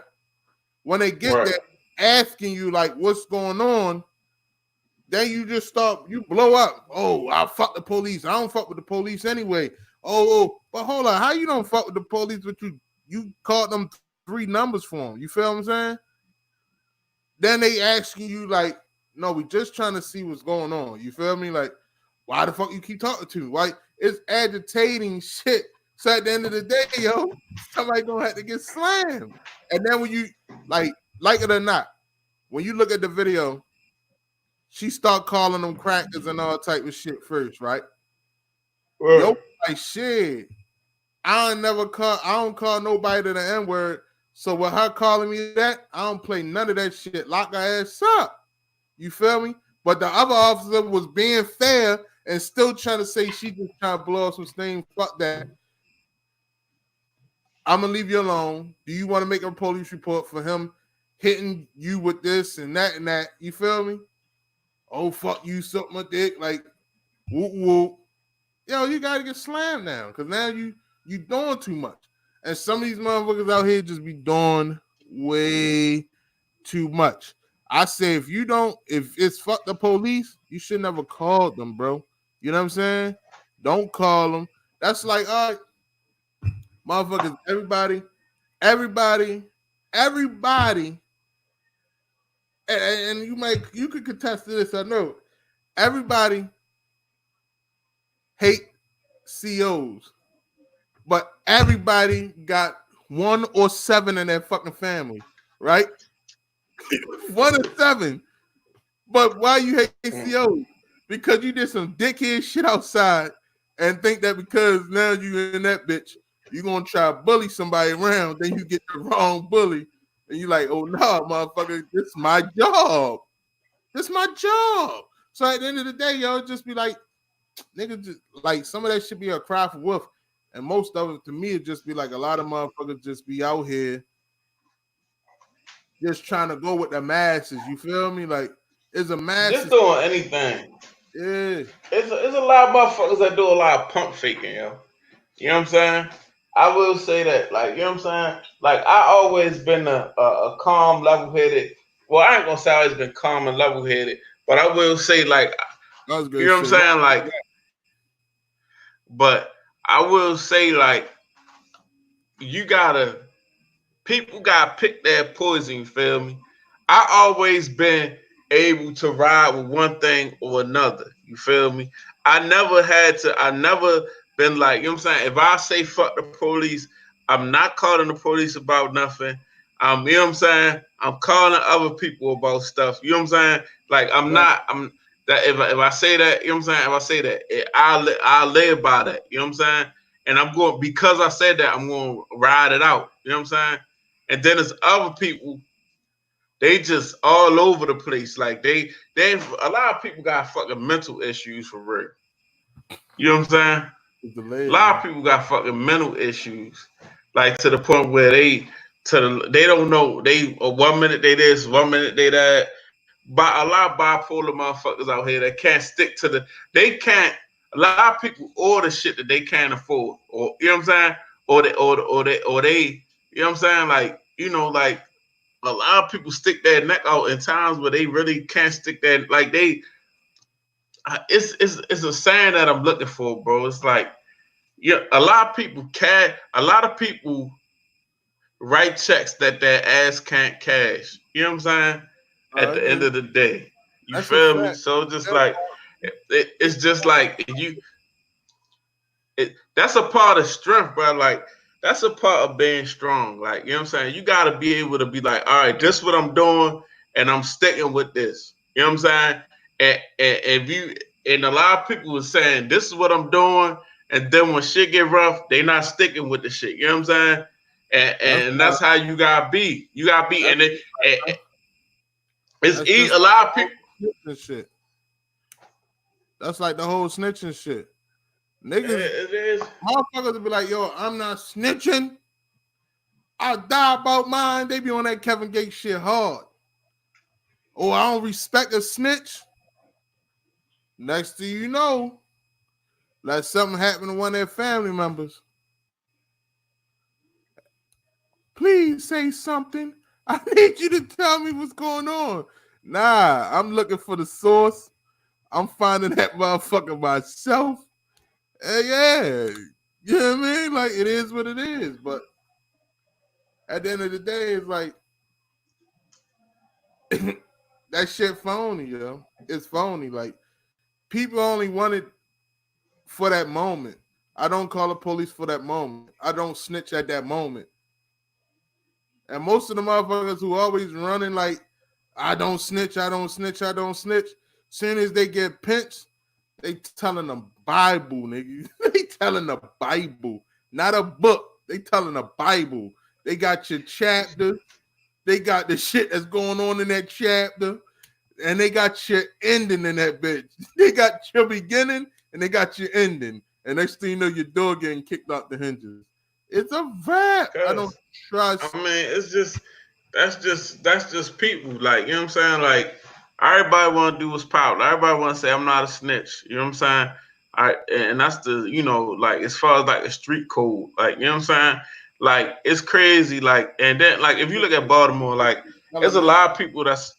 When they get there asking you like what's going on, then you just stop, you blow up. Oh, I fuck the police. I don't fuck with the police anyway. Oh, but hold on, how you don't fuck with the police, but you called them 3 numbers for them? You feel what I'm saying? Then they asking you like, no, we just trying to see what's going on. You feel me? Like, why the fuck you keep talking to me? Why? It's agitating shit. So at the end of the day, yo, somebody gonna have to get slammed. And then when you like it or not, when you look at the video, she start calling them crackers and all type of shit first, right? Yo, like shit. I don't call nobody to the N-word. So with her calling me that, I don't play none of that shit. Lock her ass up. You feel me? But the other officer was being fair and still trying to say she just trying to blow up some steam. Fuck that. I'm gonna leave you alone. Do you want to make a police report for him hitting you with this and that and that? You feel me? Oh, fuck you, suck my dick. Like, whoop, whoop. Yo, you gotta get slammed now because now you doing too much. And some of these motherfuckers out here just be doing way too much. I say if it's fuck the police, you should never call them, bro. You know what I'm saying? Don't call them. That's like, all right, motherfuckers, everybody, and you could contest to this, I know. Everybody hate COs, but everybody got 1 or 7 in their fucking family, right? 1 or 7. But why you hate COs? Because you did some dickhead shit outside and think that because now you in that bitch, you're gonna try to bully somebody around, then you get the wrong bully, and you like, oh no, motherfucker, this is my job. This is my job. So at the end of the day, y'all just be like, nigga, just like some of that should be a cry for wolf. And most of it to me, it just be like a lot of motherfuckers just be out here just trying to go with the masses. You feel me? Like it's a mass. Just doing anything. Yeah. It's a lot of motherfuckers that do a lot of pump faking, yo. You know what I'm saying? I will say that, like, you know what I'm saying? Like, I always been a calm, level-headed. Well, I ain't gonna say I always been calm and level-headed, but I will say, like, you know what I'm saying? Like, but I will say, like, people gotta pick their poison, you feel me? I always been able to ride with one thing or another, you feel me? I never been like, you know what I'm saying? If I say fuck the police, I'm not calling the police about nothing. You know what I'm saying? I'm calling other people about stuff. You know what I'm saying? Like I'm that if I say that, you know what I'm saying? If I say that, I'll live by that. You know what I'm saying? And I'm going, because I said that, I'm going to ride it out. You know what I'm saying? And then there's other people, they just all over the place. Like they a lot of people got fucking mental issues for real. You know what I'm saying? A lot of people got fucking mental issues, like to the point where they don't know. They 1 minute they this, 1 minute they that. But a lot of bipolar motherfuckers out here that can't stick to they can't. A lot of people order shit that they can't afford, or you know what I'm saying, or they, you know what I'm saying, like you know, like a lot of people stick their neck out in times where they really can't stick that, like they. It's a saying that I'm looking for, bro. It's like, yeah, a lot of people write checks that their ass can't cash. You know what I'm saying? At the end of the day, you feel me? So just like it's just like that's a part of strength, bro. Like that's a part of being strong. Like you know what I'm saying? You got to be able to be like, all right, this is what I'm doing, and I'm sticking with this. You know what I'm saying? And a lot of people were saying, this is what I'm doing, and then when shit get rough, they not sticking with the shit. You know what I'm saying? And that's how you gotta be. You gotta be, and it's easy. A lot of people. Shit. That's like the whole snitching shit. Niggas, motherfuckers be like, yo, I'm not snitching. I die about mine. They be on that Kevin Gates shit hard. Oh, I don't respect a snitch. Next thing you know, like something happened to one of their family members. Please say something. I need you to tell me what's going on. Nah, I'm looking for the source. I'm finding that motherfucker myself. Yeah, you know what I mean? Like, it is what it is. But at the end of the day, it's like, that shit phony, yo. It's phony. Like, people only want it for that moment. I don't call the police for that moment. I don't snitch at that moment. And most of the motherfuckers who always running like, I don't snitch, I don't snitch, I don't snitch. Soon as they get pinched, they telling the Bible, nigga. They telling the Bible, not a book. They telling the Bible. They got your chapter. They got the shit that's going on in that chapter. And they got your ending in that bitch. They got your beginning and they got your ending. And next thing you know, your door getting kicked out the hinges. It's a wrap. I don't trust. I mean, it's just that's just people. Like, you know what I'm saying? Like, everybody want to do what's power. Everybody want to say I'm not a snitch. You know what I'm saying? And that's the, you know, like, as far as like the street code, like, you know what I'm saying? Like, it's crazy. Like, and then like if you look at Baltimore, like, there's a lot of people that's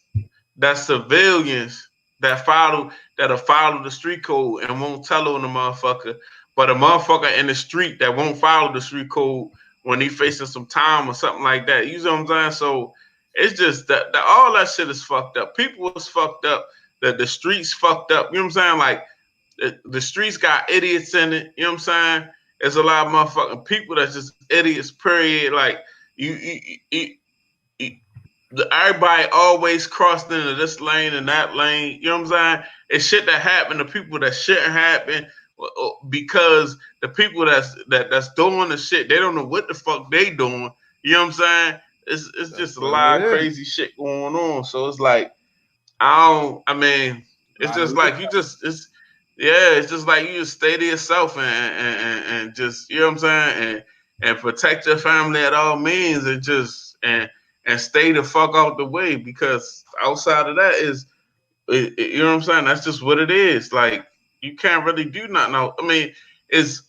civilians that follow the street code and won't tell on the motherfucker, but a motherfucker in the street that won't follow the street code when he facing some time or something like that. You know what I'm saying? So it's just that all that shit is fucked up. People is fucked up. That the streets fucked up. You know what I'm saying? Like, the streets got idiots in it. You know what I'm saying? There's a lot of motherfucking people that's just idiots. Period. Like, everybody always crossed into this lane and that lane. You know what I'm saying? It's shit that happened to people that shouldn't happen because the people that's doing the shit, they don't know what the fuck they doing. You know what I'm saying? It's just a lot of crazy shit going on. So it's like, it's just like it's just like you just stay to yourself and just, you know what I'm saying, and protect your family at all means, and just and stay the fuck out the way, because outside of that is, you know what I'm saying, that's just what it is. Like, you can't really do nothing else. I mean, it's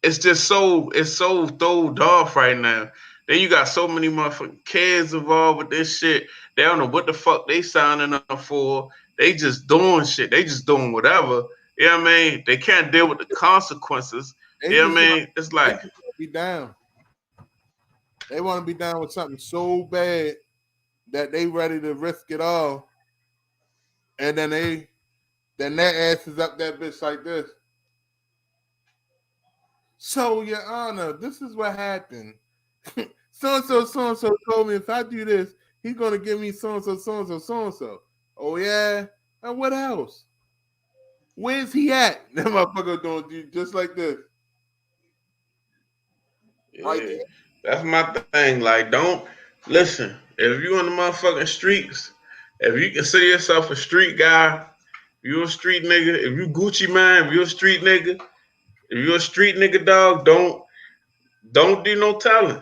just so throwed off right now. Then you got so many motherfucking kids involved with this shit. They don't know what the fuck they signing up for. They just doing shit. They just doing whatever. You know what I mean? They can't deal with the consequences. You know what I mean? It's like, be down. They want to be down with something so bad that they ready to risk it all. And then their ass is up that bitch like this. So, Your Honor, this is what happened. So-and-so told me if I do this, he's going to give me so-and-so. Oh, yeah? And what else? Where's he at? That motherfucker don't do just like this. Yeah, like, that's my thing. Like, don't listen. If you in the motherfucking streets, if you consider yourself a street guy, if you a street nigga, if you Gucci man, if you a street nigga, if you a street nigga, dog, don't do no telling.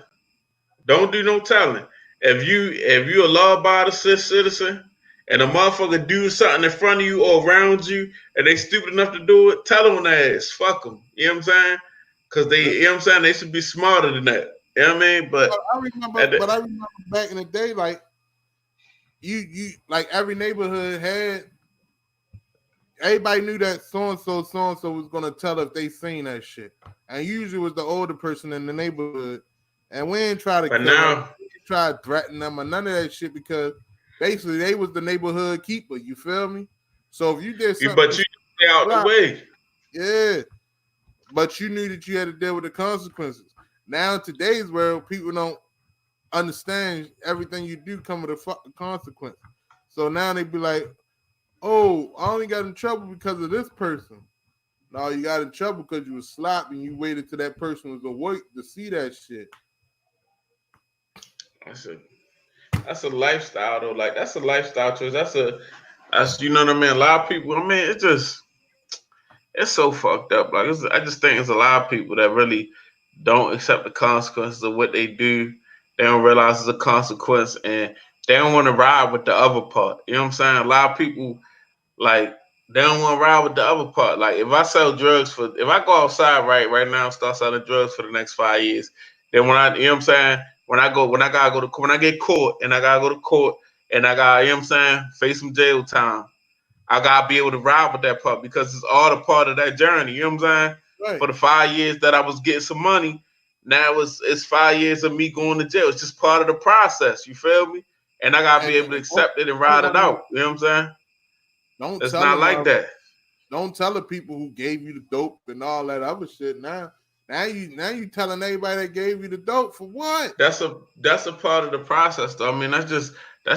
Don't do no telling. If you a law-abiding citizen and a motherfucker do something in front of you or around you and they stupid enough to do it, tell them on their ass. Fuck them. You know what I'm saying? Because they, you know what I'm saying, they should be smarter than that. You know what I mean? But I remember back in the day, like, you like, every neighborhood had, everybody knew that so-and-so was going to tell if they seen that shit. And usually it was the older person in the neighborhood. And we ain't try to kill them. We ain't try to threaten them or none of that shit, because basically they was the neighborhood keeper. You feel me? So if you did something, but you stay out the way. Yeah. But you knew that you had to deal with the consequences. Now in today's world, people don't understand everything you do come with a fucking consequence. So now they be like, oh, I only got in trouble because of this person. No, you got in trouble because you was sloppy and you waited till that person was awake to see that shit. That's a lifestyle though. Like that's a lifestyle choice. That's you know what I mean. A lot of people. I mean, it's so fucked up. Like I just think it's a lot of people that really don't accept the consequences of what they do. They don't realize it's a consequence, and they don't want to ride with the other part. You know what I'm saying? A lot of people like they don't want to ride with the other part. Like if I sell drugs if I go outside right now and start selling drugs for the next 5 years, then you know what I'm saying? When I gotta go to when I get caught and I gotta go to court and I got, you know what I'm saying, face some jail time. I gotta be able to ride with that part because it's all a part of that journey. You know what I'm saying? Right. For the 5 years that I was getting some money, now it's 5 years of me going to jail. It's just part of the process. You feel me? And I gotta be able to accept it and ride it out. You know what I'm saying? It's not like that. Don't tell the people who gave you the dope and all that other shit. Now you telling everybody that gave you the dope for what? That's a part of the process, though. I mean, that's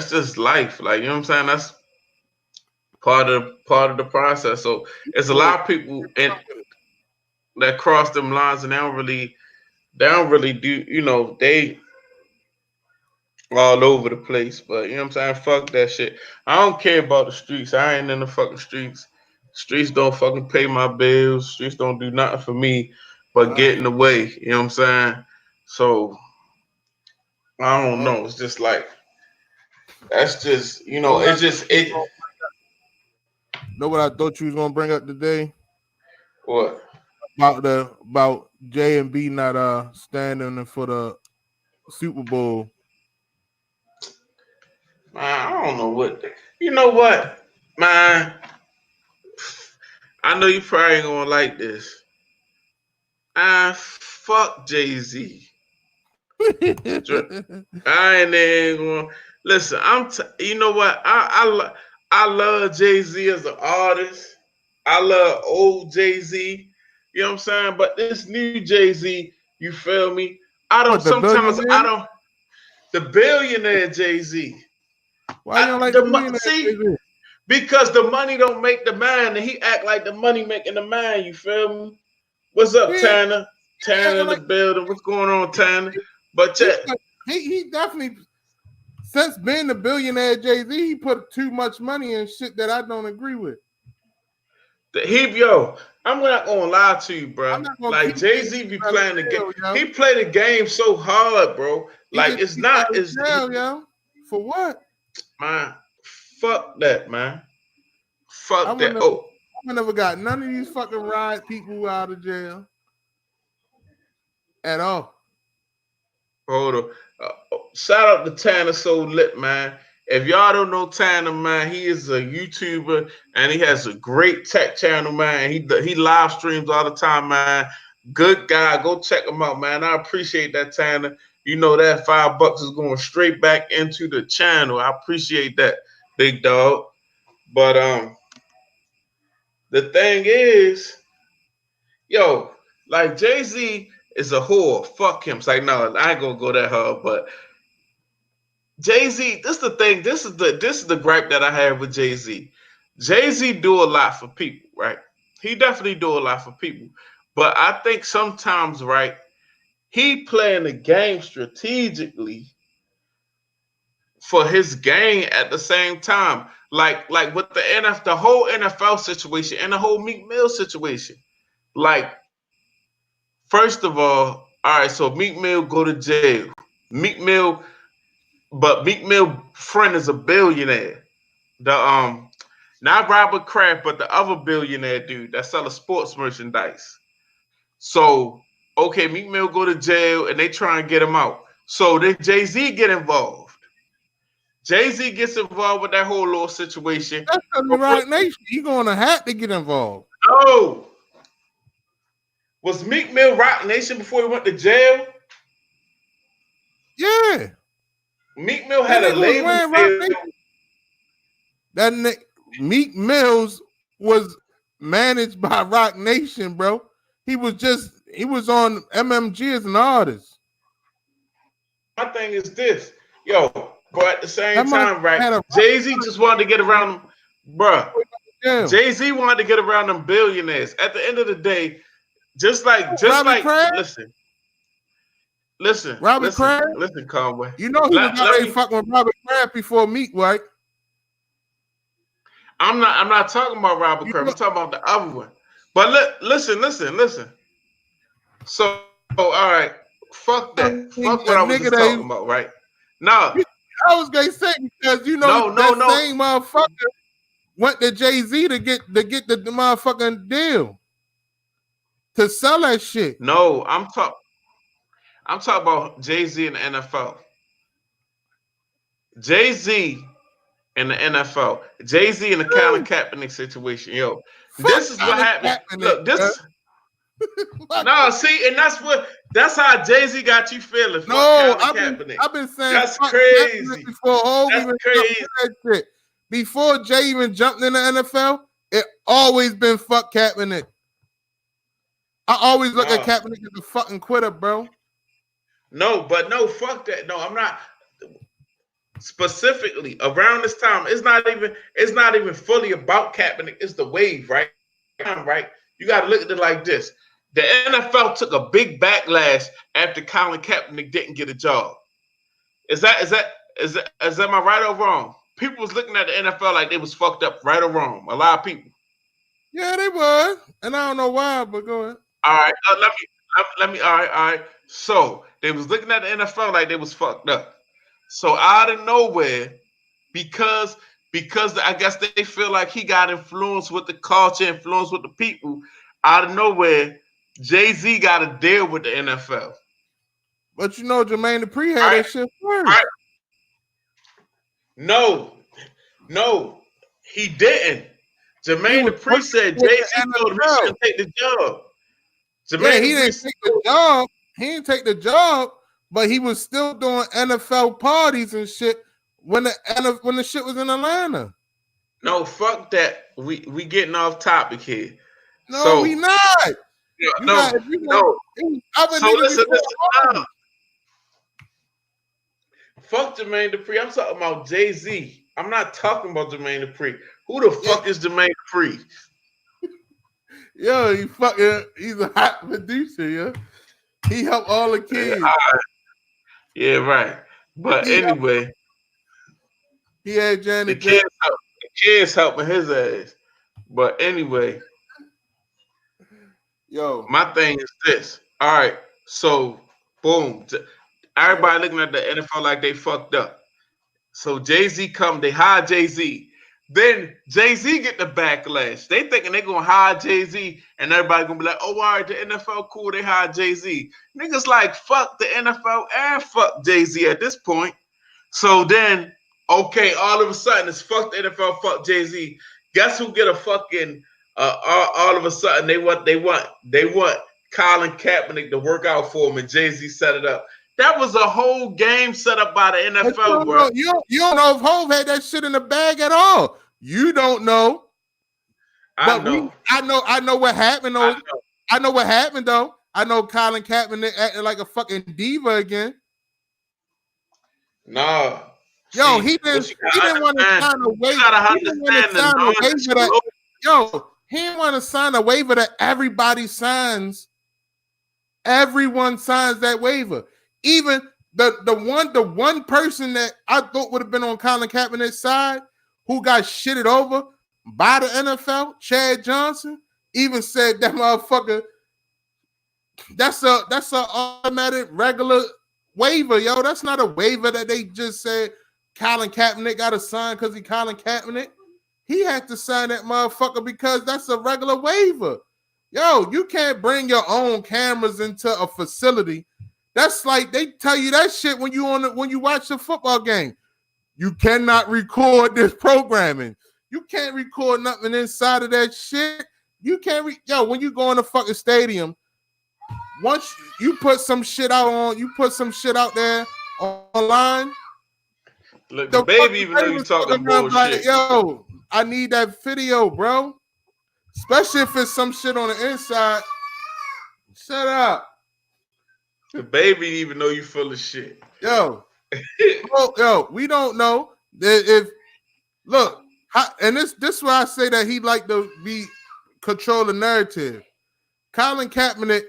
just life. Like, you know what I'm saying? That's part of the process. So it's a lot of people that cross them lines and they don't really do, you know, they all over the place. But you know what I'm saying? Fuck that shit. I don't care about the streets. I ain't in the fucking streets. Streets don't fucking pay my bills. Streets don't do nothing for me but get in the way. You know what I'm saying? So I don't know. It's just like that's just, you know, it's just it. Know what I thought you was gonna bring up today? What? About J and B not standing for the Super Bowl. Man, I don't know what. You know what, man? I know you probably ain't gonna like this. Fuck Jay-Z. I ain't even gonna listen. You know what? I love Jay-Z as an artist. I love old Jay-Z. You know what I'm saying? But this new Jay-Z, you feel me? The billionaire Jay-Z. Why you don't like the billionaire Jay-Z? Because the money don't make the man, and he act like the money making the man. You feel me? What's up, Tanner? Tanner in the building. What's going on, Tanner? But he definitely, since being the billionaire Jay-Z, he put too much money in shit that I don't agree with. I'm not gonna lie to you, bro. Like Jay-Z be playing the game. Yo. He play the game so hard, bro. Like it's not as yo. For what? Man, fuck that, man. Fuck that. I never got none of these fucking ride people out of jail at all. Hold on. Shout out to Tanner So Lit, man. If y'all don't know Tanner, man, he is a YouTuber and he has a great tech channel, man. He live streams all the time, man. Good guy. Go check him out, man. I appreciate that, Tanner. You know that $5 is going straight back into the channel. I appreciate that, big dog. But the thing is, yo, like Jay-Z is a whore. Fuck him. It's like, no, I ain't gonna go that hard, but Jay-Z, this is the thing. This is the gripe that I have with Jay-Z. Jay-Z do a lot for people, right? He definitely do a lot for people. But I think sometimes, right, he playing the game strategically for his gain at the same time. Like with the whole NFL situation and the whole Meek Mill situation. Like, first of all right, so Meek Mill go to jail. Meek Mill friend is a billionaire. Not Robert Kraft, but the other billionaire dude that sells sports merchandise. So, okay, Meek Mill go to jail and they try and get him out. So then Jay-Z get involved. Jay-Z gets involved with that whole little situation. That's the Roc Nation. You gonna have to get involved. No. Was Meek Mill Roc Nation before he went to jail? Yeah. Meek Mill had a label. That Meek Mills was managed by Roc Nation, bro. He was on MMG as an artist. My thing is this, yo, but at the same time, right? Jay-Z just wanted to get around him, bruh. Jay-Z wanted to get around them billionaires. At the end of the day, just like listen, Conway. You know he was already fucking with Robert Kraft before Meek, right? I'm not talking about Robert Kraft. I'm talking about the other one. But listen. So, all right, fuck that. Fuck what I was just talking about, right? Now, I was gonna say because same motherfucker went to Jay-Z to get the motherfucking deal to sell that shit. No, I'm talking about Jay-Z and the NFL. Jay-Z and the NFL. Jay-Z and the Colin Kaepernick situation. Yo, this is what happened. Look, this. No, see, and that's how Jay-Z got you feeling. I've been saying that's crazy. That's crazy. That shit. Before Jay even jumped in the NFL, it always been fuck Kaepernick. I always look at Kaepernick as a fucking quitter, bro. No, fuck that. No, I'm not. Specifically around this time, it's not even fully about Kaepernick. It's the wave, right? Right. You got to look at it like this. The NFL took a big backlash after Colin Kaepernick didn't get a job. Is that am I right or wrong? People was looking at the NFL like they was fucked up, right or wrong. A lot of people. Yeah, they was, and I don't know why, but go ahead. All right, let me. All right. So they was looking at the NFL like they was fucked up. So out of nowhere, because I guess they feel like he got influence with the culture, influence with the people. Out of nowhere, Jay-Z got to deal with the NFL. But Jermaine Dupri had that shit first. Right. No, he didn't. Jermaine Dupri said Jay-Z told him he shouldn't take the job. He didn't take the job. He didn't take the job, but he was still doing NFL parties and shit when the shit was in Atlanta. No, fuck that. We getting off topic here. No, we not. No. So listen. Fuck Jermaine Dupri. I'm talking about Jay-Z. I'm not talking about Jermaine Dupri. Who the fuck is Jermaine Dupri? Yo, he's a hot producer, yo. He helped all the kids. Yeah, right. But anyway, he had Johnny. The kids helping his ass. But anyway, my thing is this. All right, so boom. Everybody looking at the NFL like they fucked up. So Jay-Z come, they hire Jay-Z. Then Jay-Z get the backlash. They thinking they gonna hire Jay-Z and everybody gonna be like, oh, all right, the NFL cool, they hire Jay-Z. Niggas like fuck the NFL and fuck Jay-Z at this point. So then, okay, all of a sudden it's fuck the NFL, fuck Jay-Z. Guess who get a fucking all of a sudden they want Colin Kaepernick to work out for him and Jay-Z set it up. That was a whole game set up by the NFL, bro. You don't know if Hov had that shit in the bag at all. You don't know. I know what happened though. I know what happened though. I know Colin Kaepernick acting like a fucking diva again. No. Yo, he didn't want to sign a waiver. He didn't want to sign a waiver that everybody signs. Everyone signs that waiver. Even the one person that I thought would have been on Colin Kaepernick's side who got shitted over by the NFL, Chad Johnson, even said that motherfucker, that's a automatic regular waiver, yo. That's not a waiver that they just said Colin Kaepernick got to sign because he Colin Kaepernick. He had to sign that motherfucker because that's a regular waiver. Yo, you can't bring your own cameras into a facility. That's like they tell you that shit when you watch a football game. You cannot record this programming. You can't record nothing inside of that shit. You can't when you go in the fucking stadium, once you put some shit out there online. Look, the baby even though you talking bullshit. Like, yo, I need that video, bro. Especially if it's some shit on the inside. Shut up. The baby even know you full of shit. Yo, we don't know if And this why I say that he like to be control the narrative. Colin Kaepernick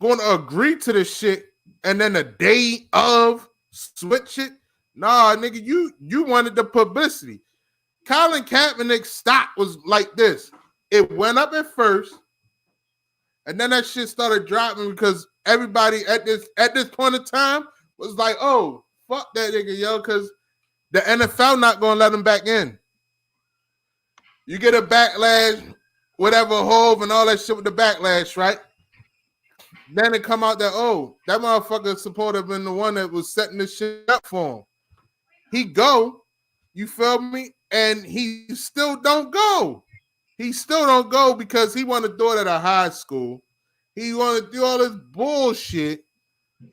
going to agree to this shit, and then the day of switch it. Nah, nigga, you wanted the publicity. Colin Kaepernick's stock was like this. It went up at first, and then that shit started dropping because everybody at this point in time was like, "Oh, fuck that nigga, yo," because the NFL not gonna let him back in. You get a backlash, whatever, Hove and all that shit with the backlash, right? Then it come out that, oh, that motherfucker supposed to have been the one that was setting this shit up for him. He go, you feel me? And he still don't go. He still don't go because he want to do it at a high school. He want to do all this bullshit.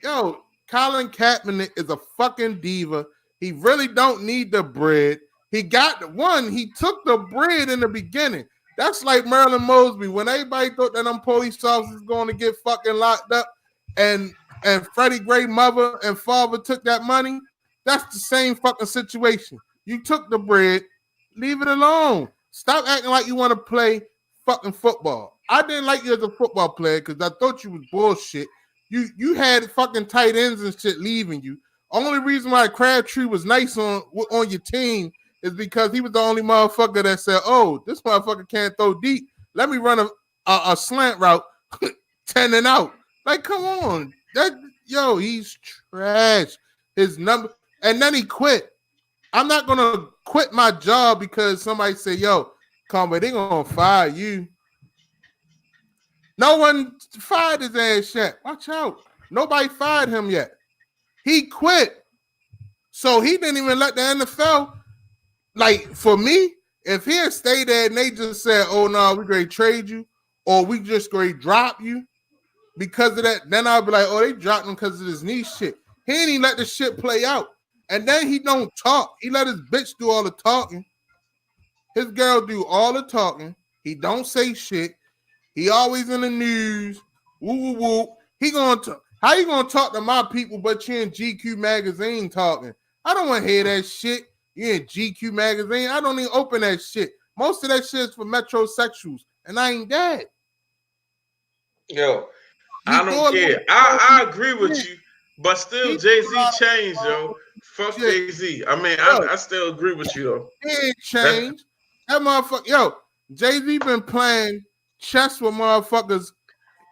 Yo, Colin Kaepernick is a fucking diva. He really don't need the bread. He got he took the bread in the beginning. That's like Marilyn Mosby. When everybody thought that them police officers going to get fucking locked up and Freddie Gray mother and father took that money, that's the same fucking situation. You took the bread, leave it alone. Stop acting like you want to play fucking football. I didn't like you as a football player because I thought you was bullshit. You had fucking tight ends and shit leaving you. Only reason why Crabtree was nice on your team is because he was the only motherfucker that said, "Oh, this motherfucker can't throw deep. Let me run a slant route, 10 and out." Like, come on, he's trash. His number, and then he quit. I'm not gonna quit my job because somebody said, "Yo, Conway, they gonna fire you." No one fired his ass yet. Watch out. Nobody fired him yet. He quit. So he didn't even let the NFL. Like, for me, if he had stayed there and they just said, "Oh, no, we're going to trade you," or "We just going to drop you," because of that, then I'll be like, "Oh, they dropped him because of this knee shit." He ain't even let the shit play out. And then he don't talk. He let his bitch do all the talking. His girl do all the talking. He don't say shit. He always in the news. Woo, woo, woo. He gonna talk. How you gonna talk to my people but you in GQ magazine talking? I don't want to hear that shit. You in GQ magazine? I don't even open that shit. Most of that shit is for metrosexuals, and I ain't that. Yo, I don't care. I agree with you, but still, Jay-Z changed, yo. Fuck Jay-Z. I mean, I still agree with you, though. He ain't changed. That motherfucker, yo, Jay-Z been playing chess with motherfuckers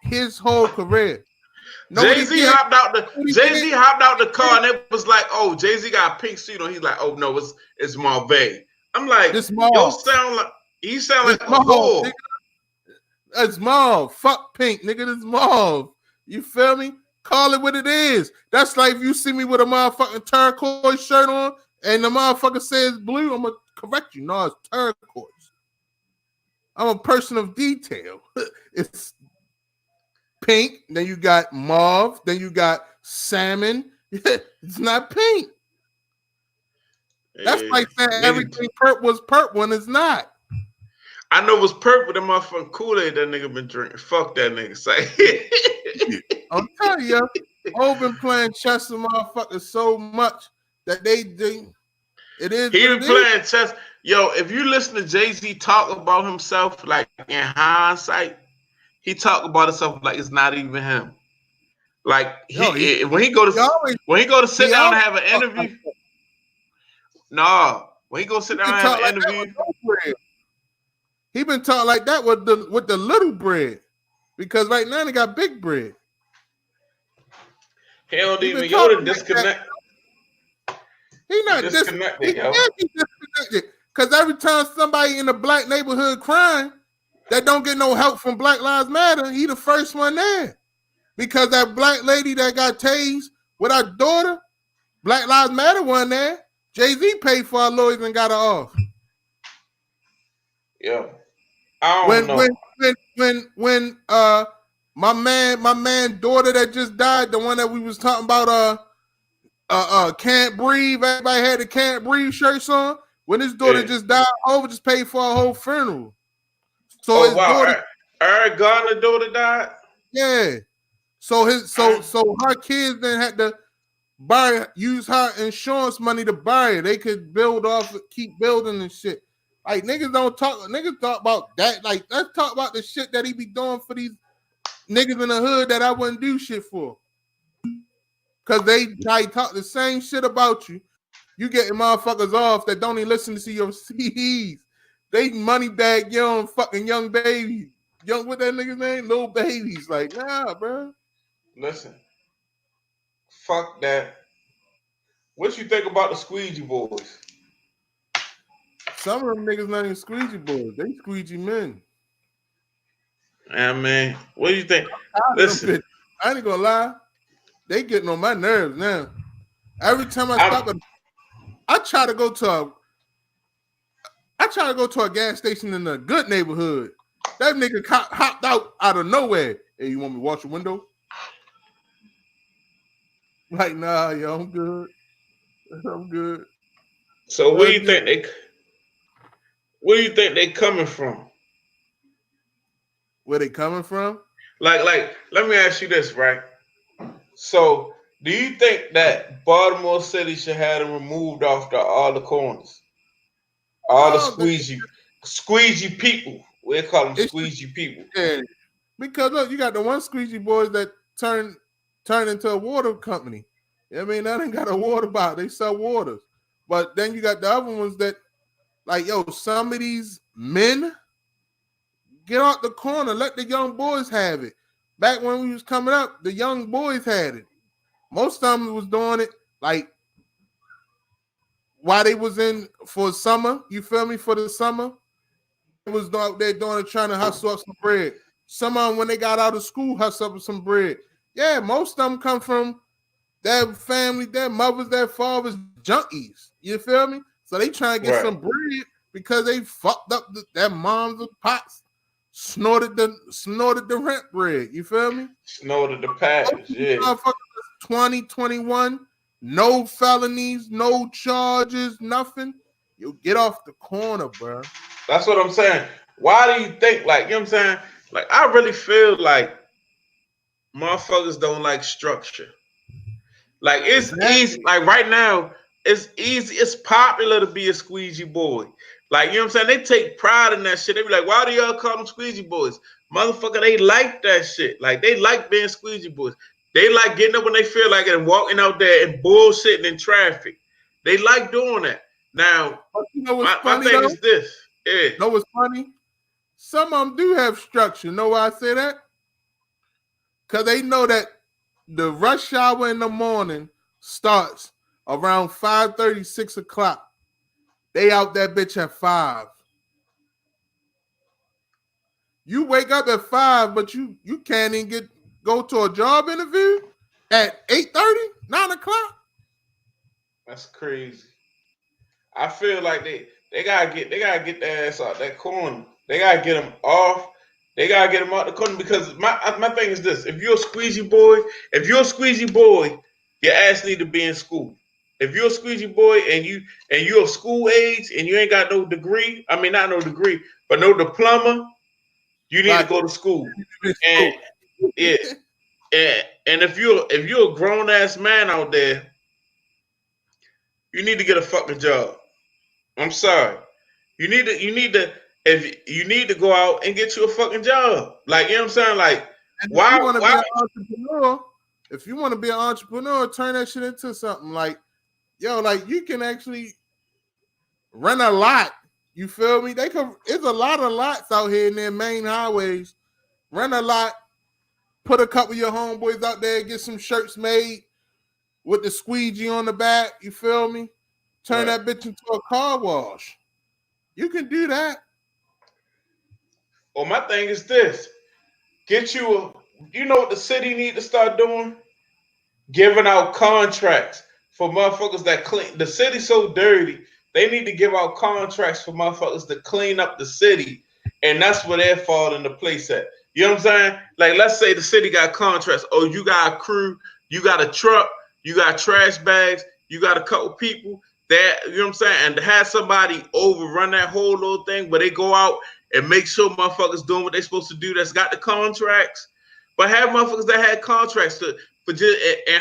his whole career. Jay-Z hopped out the car and it was like, "Oh, Jay-Z got a pink suit on." He's like, "Oh no, it's Marve." I'm like, "Yo, sound like a whore." It's mauve. Fuck pink, nigga. It's mauve. You feel me? Call it what it is. That's like if you see me with a motherfucking turquoise shirt on and the motherfucker says blue, I'm gonna correct you. No, it's turquoise. I'm a person of detail. It's pink, then you got mauve, then you got salmon. It's not pink. That's like saying everything perp was perp when it's not. I know it was perp with the motherfucking Kool-Aid that nigga been drinking. Fuck that nigga. Say. I'm telling you, I've been playing chess with motherfuckers so much that they do. It is. He been playing chess. Yo, if you listen to Jay-Z talk about himself, like in hindsight, he talk about himself like it's not even him. Like when he go to sit down and have an interview. When he go sit down and have an interview. He been talking like that with the little bread, because right now they got big bread. He don't even go to disconnect. He not disconnected. He can't be disconnected because every time somebody in a black neighborhood crying that don't get no help from Black Lives Matter, he the first one there. Because that black lady that got tased with our daughter, Black Lives Matter one there. Jay-Z paid for our lawyers and got her off. Yeah. I don't know. When my man daughter that just died, the one that we was talking about, Can't Breathe, everybody had the Can't Breathe shirts on. When his daughter just died, Over just paid for a whole funeral. So his daughter, Eric Garner's daughter died? Yeah. So her kids then had to use her insurance money to buy it. They could keep building and shit. Like niggas don't talk. Niggas talk about that. Like let's talk about the shit that he be doing for these niggas in the hood that I wouldn't do shit for. Cause they like talk the same shit about you. You getting motherfuckers off that don't even listen to your CDs. They money bag young fucking young baby. Young, what that nigga's name? Little babies. Like, nah, bro. Listen. Fuck that. What you think about the squeegee boys? Some of them niggas not even squeegee boys. They squeegee men. Yeah, man. What do you think? Listen. I ain't gonna lie. They getting on my nerves now. Every time I stop, I try to go to a gas station in a good neighborhood. That nigga hopped out of nowhere. Hey, you want me to wash your window? Like, nah, yo, I'm good. I'm good. So where do you think they coming from? Where they coming from? Like, let me ask you this, right? So, do you think that Baltimore City should have them removed off all the corners? All the squeegee people. We call them squeegee people. Yeah. Because look, you got the one squeegee boys that turn into a water company. I mean, that ain't got a water bottle. They sell waters. But then you got the other ones that, like, yo, some of these men get out the corner, let the young boys have it. Back when we was coming up, the young boys had it. Most of them was doing it like while they was in for summer. You feel me? For the summer, it was out there doing it, trying to hustle up some bread. Some of them, when they got out of school, hustle up some bread. Yeah, most of them come from their family, their mothers, their fathers, junkies. You feel me? So they trying to get some bread because they fucked up their moms and pops. Snorted the rent bread. You feel me? Snorted the package. Yeah. 20, 21, no felonies, no charges, nothing. You get off the corner, bro. That's what I'm saying. Why do you think, like, you know what I'm saying? Like, I really feel like motherfuckers don't like structure. Like, it's easy. Like, right now, it's easy. It's popular to be a squeegee boy. Like, you know what I'm saying? They take pride in that shit. They be like, why do y'all call them squeegee boys? Motherfucker, they like that shit. Like, they like being squeegee boys. They like getting up when they feel like it and walking out there and bullshitting in traffic. They like doing that. Now, you know my thing is this. Yeah. You know what's funny? Some of them do have structure. Know why I say that? Because they know that the rush hour in the morning starts around 5:30, 6 o'clock. They out that bitch at 5. You wake up at 5, but you can't even go to a job interview at 8:30, 9 o'clock. That's crazy. I feel like they gotta get their ass out that corner. They gotta get them off. They gotta get them out the corner because my thing is this: if you're a squeegee boy, your ass need to be in school. If you're a squeegee boy and you're of school age and you ain't got no degree, I mean not no degree, but no diploma, you need to go to school. And and if you're a grown ass man out there, you need to get a fucking job. I'm sorry. You need to go out and get you a fucking job. Like, you know what I'm saying? Like, why? If you want to be an entrepreneur, turn that shit into something. Like, yo, like you can actually rent a lot. You feel me? It's a lot of lots out here in their main highways. Rent a lot, put a couple of your homeboys out there, get some shirts made with the squeegee on the back. You feel me? Turn that bitch into a car wash. You can do that. Well, my thing is this. You know what the city need to start doing? Giving out contracts for motherfuckers that clean. The city's so dirty. They need to give out contracts for motherfuckers to clean up the city. And that's where they're falling into place at. You know what I'm saying? Like, let's say the city got contracts. Oh, you got a crew, you got a truck, you got trash bags, you got a couple people that, you know what I'm saying? And to have somebody overrun that whole little thing where they go out and make sure motherfuckers doing what they're supposed to do that's got the contracts. But have motherfuckers that had contracts and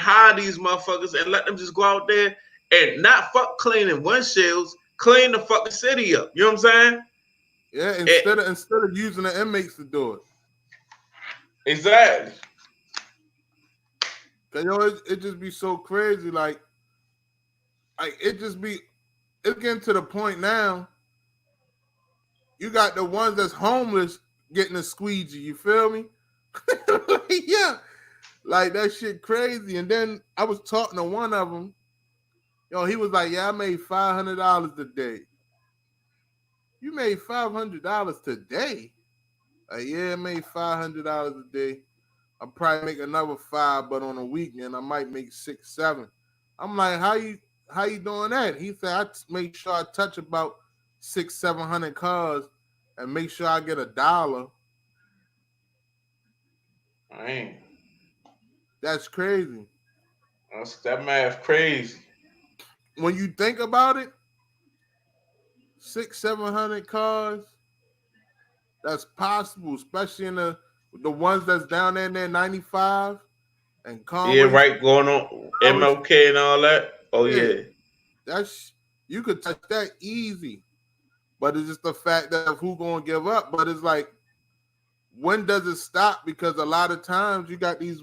hire these motherfuckers and let them just go out there and not fuck cleaning windshields. clean the fucking city up. You know what I'm saying? Yeah, instead of using the inmates to do it. Exactly. Cause it just be so crazy. Like it's getting to the point now. You got the ones that's homeless getting a squeegee. You feel me? Yeah, like that shit crazy. And then I was talking to one of them. He was like, "Yeah, I made $500 today." You made $500 today? Yeah, I made $500 a day. I'll probably make another $5, but on a weekend I might make $6, $7. I'm like, how you doing that? He said, I make sure I touch about 600-700 cars and make sure I get $1. Man, That's crazy. that math crazy. When you think about it, 600-700 cars, that's possible, especially in the ones that's down there in there 95 and Yeah, Conway. right. Going on MLK and all that. Oh yeah. That's you could touch that easy. But it's just the fact of who gonna give up. But it's like, when does it stop? Because a lot of times you got these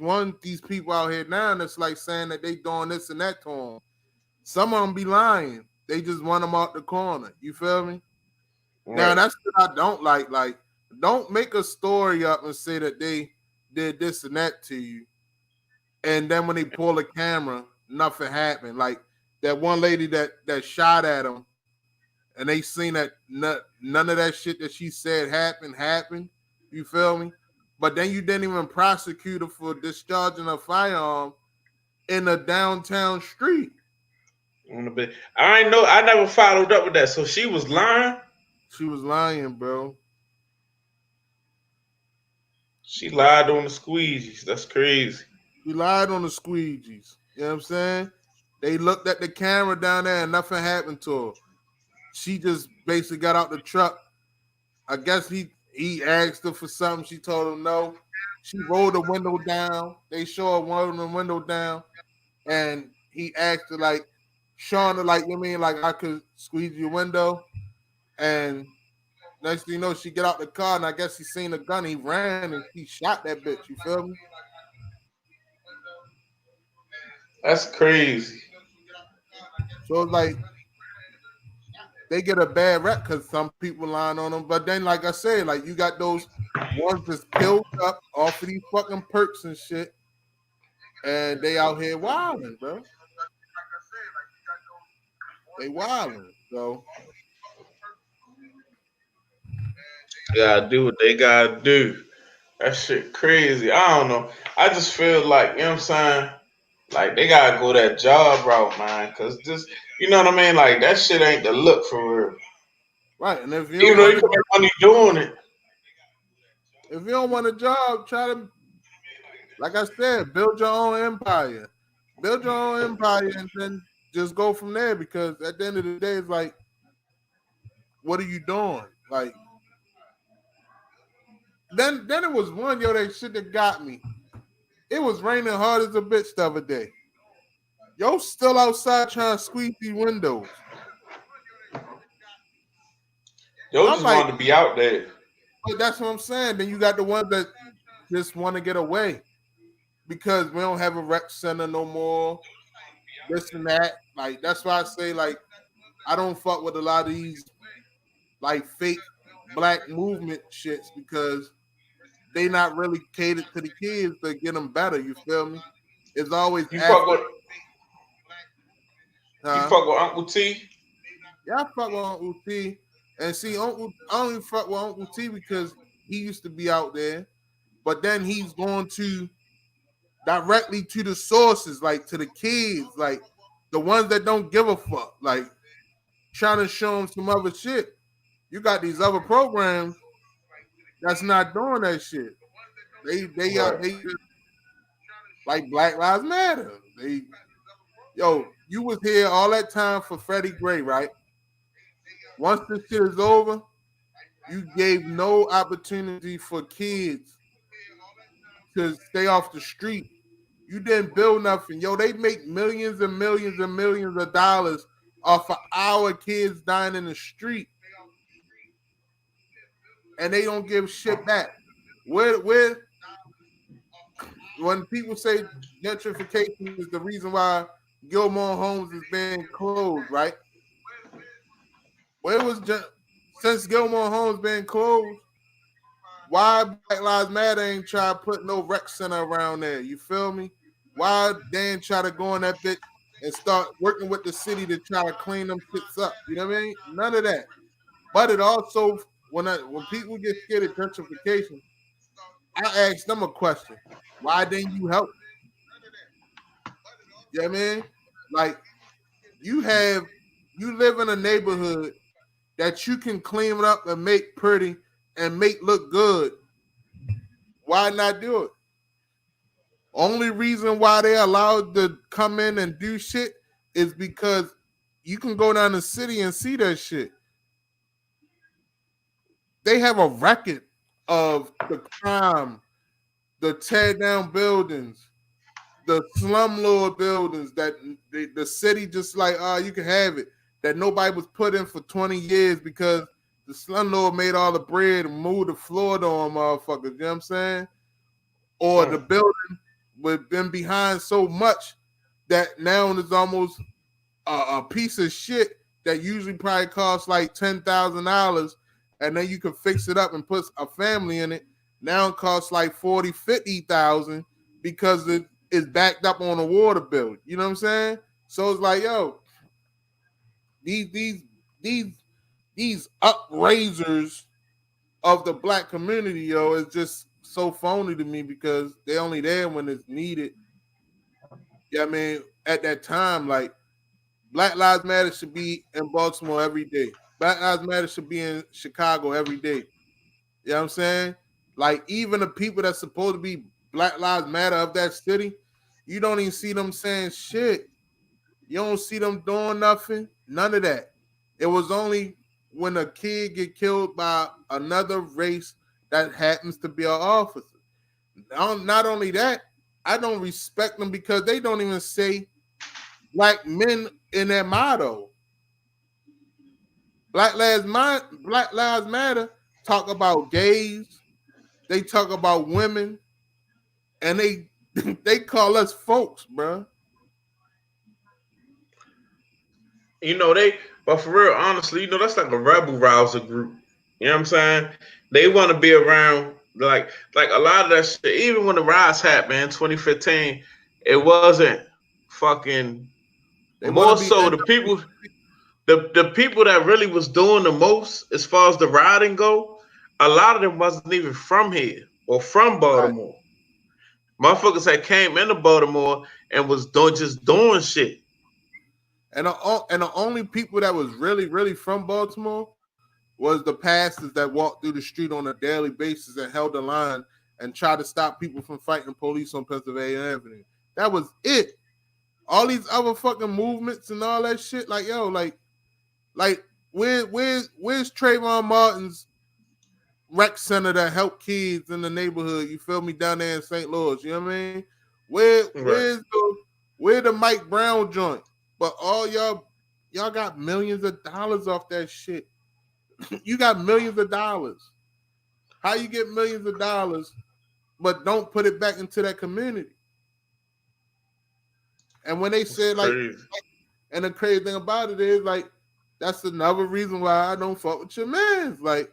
people out here now that's like saying that they doing this and that to them. Some of them be lying. They just want them out the corner. You feel me? Right. Now that's what I don't like. Like, don't make a story up and say that they did this and that to you, and then when they pull the camera, nothing happened. Like that one lady that shot at him, and they seen that none of that shit that she said happened. You feel me? But then you didn't even prosecute her for discharging a firearm in a downtown street. I never followed up with that. So she was lying? She was lying, bro. She lied on the squeegees. That's crazy. She lied on the squeegees. You know what I'm saying? They looked at the camera down there and nothing happened to her. She just basically got out the truck. I guess he asked her for something. She told him no. She rolled the window down. They show her rolling the window down. And he asked her, like, showing her, like, you mean, like, I could squeeze your window? And next thing you know, she get out the car, and I guess he seen a gun. He ran, and he shot that bitch. You feel me? That's crazy. So it's like, they get a bad rep because some people lying on them. But then, like I said, like, you got those ones that's killed up off of these fucking perks and shit, and they out here wilding, bro. They wilding, so they gotta do what they gotta do. That shit crazy. I don't know. I just feel like, you know what I'm saying? Like, they gotta go that job route, man. Cause just, you know what I mean? Like, that shit ain't the look for real. Right. And if you even though you can make money doing it, if you don't want a job, try to, like I said, build your own empire. Build your own empire and then just go from there. Because at the end of the day, it's like, what are you doing? Like, then it was one, that shit that got me. It was raining hard as a bitch the other day. Yo, still outside trying to squeeze these windows. Yo, just like, wanted to be out there. But that's what I'm saying. Then you got the ones that just want to get away because we don't have a rec center no more. This and that. Like, that's why I say, like, I don't fuck with a lot of these, like, fake black movement shits because they not really catered to the kids to get them better. You feel me? It's always you fuck with Uncle T. Yeah, I fuck with Uncle T. And see, I only fuck with Uncle T because he used to be out there, but then he's going to directly to the sources, like to the kids, like the ones that don't give a fuck, like trying to show them some other shit. You got these other programs that's not doing that shit. They like Black Lives Matter. You was here all that time for Freddie Gray, right? Once this shit is over, you gave no opportunity for kids to stay off the street. You didn't build nothing. They make millions and millions and millions of dollars off of our kids dying in the street, and they don't give shit back. Where when people say gentrification is the reason why Gilmore Homes is being closed, right? Where was since Gilmore Homes being closed? Why Black Lives Matter ain't try to put no rec center around there? You feel me? Why they ain't try to go in that bit and start working with the city to try to clean them shits up? You know what I mean? None of that. But it also when people get scared of gentrification, I ask them a question: why didn't you help? You know what I mean? Like you live in a neighborhood that you can clean it up and make pretty and make look good. Why not do it? Only reason why they allowed to come in and do shit is because you can go down the city and see that shit. They have a record of the crime, the tear down buildings, the slumlord buildings that the city just like, you can have it. That nobody was put in for 20 years because the slumlord made all the bread and moved the floor to them motherfuckers. You know what I'm saying? Or the building would been behind so much that now it's almost a piece of shit that usually probably costs like $10,000, and then you can fix it up and put a family in it. Now it costs like 40, 50,000 because it is backed up on a water bill. You know what I'm saying? So it's like, yo, these upraisers of the black community, yo, is just so phony to me because they're only there when it's needed. Yeah, I mean, at that time, like Black Lives Matter should be in Baltimore every day. Black Lives Matter should be in Chicago every day. You know what I'm saying? Like, even the people that's supposed to be Black Lives Matter of that city, you don't even see them saying shit. You don't see them doing nothing. None of that. It was only when a kid get killed by another race that happens to be an officer. Not only that, I don't respect them because they don't even say black men in their motto. Black Lives Matter talk about gays, they talk about women, and they they call us folks, bro. But for real, honestly, that's like a rebel rouser group. You know what I'm saying? They want to be around like a lot of that shit. Even when the riots happened in 2015, it wasn't fucking They want more to be so the people that really was doing the most as far as the rioting go. A lot of them wasn't even from here or from right. Baltimore. Motherfuckers had came into Baltimore and was doing shit. And the only people that was really from Baltimore was the pastors that walked through the street on a daily basis and held the line and tried to stop people from fighting police on Pennsylvania Avenue. That was it. All these other fucking movements and all that shit, like, yo, like where's Trayvon Martin's rec center that help kids in the neighborhood? You feel me, down there in St. Louis? You know what I mean? Right. Where the Mike Brown joint? But all y'all got millions of dollars off that shit. You got millions of dollars. How you get millions of dollars, but don't put it back into that community? And when they said and the crazy thing about it is like that's another reason why I don't fuck with your man. Like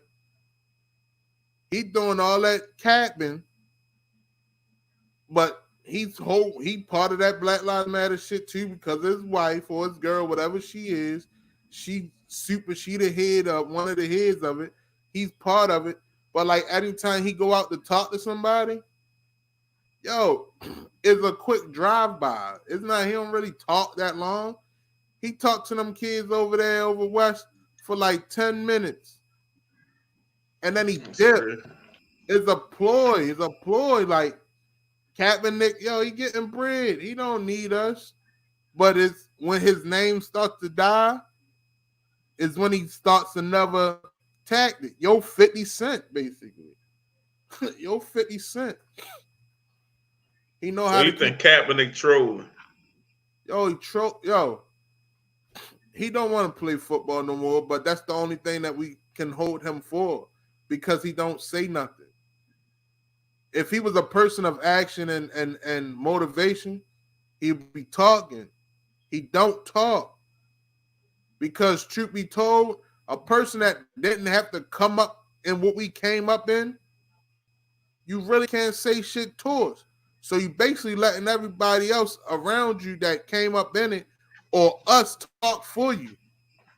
he doing all that capping, but he part of that Black Lives Matter shit too because his wife or his girl, whatever she is, she the head of one of the heads of it. He's part of it. But like anytime he go out to talk to somebody, yo, it's a quick drive-by. It's not, he don't really talk that long. He talked to them kids over there over West for like 10 minutes. And then he dipped. It's a ploy. Like Kaepernick, yo, he getting bread. He don't need us. But it's when his name starts to die, is when he starts another tactic. Yo, 50 Cent, basically. Yo, 50 Cent. He know So how you to think Kaepernick trolling? Yo, he don't want to play football no more, but that's the only thing that we can hold him for because he don't say nothing. If he was a person of action and motivation, he'd be talking. He don't talk because, truth be told, a person that didn't have to come up in what we came up in, you really can't say shit to us. So you basically letting everybody else around you that came up in it or us talk for you.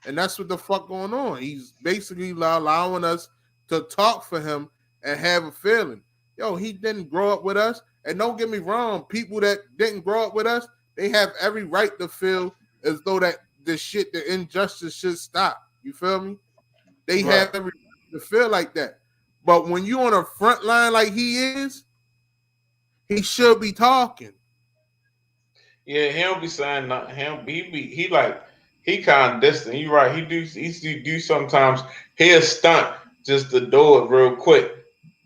And that's what the fuck going on. He's basically allowing us to talk for him and have a feeling. Yo, he didn't grow up with us. And don't get me wrong, people that didn't grow up with us, they have every right to feel as though that the injustice should stop. You feel me? They Right. have every right to feel like that. But when you on a front line like he is, he should be talking. Yeah, he don't be saying nothing. He kind of distant. You right. He do sometimes. He'll stunt just to do it real quick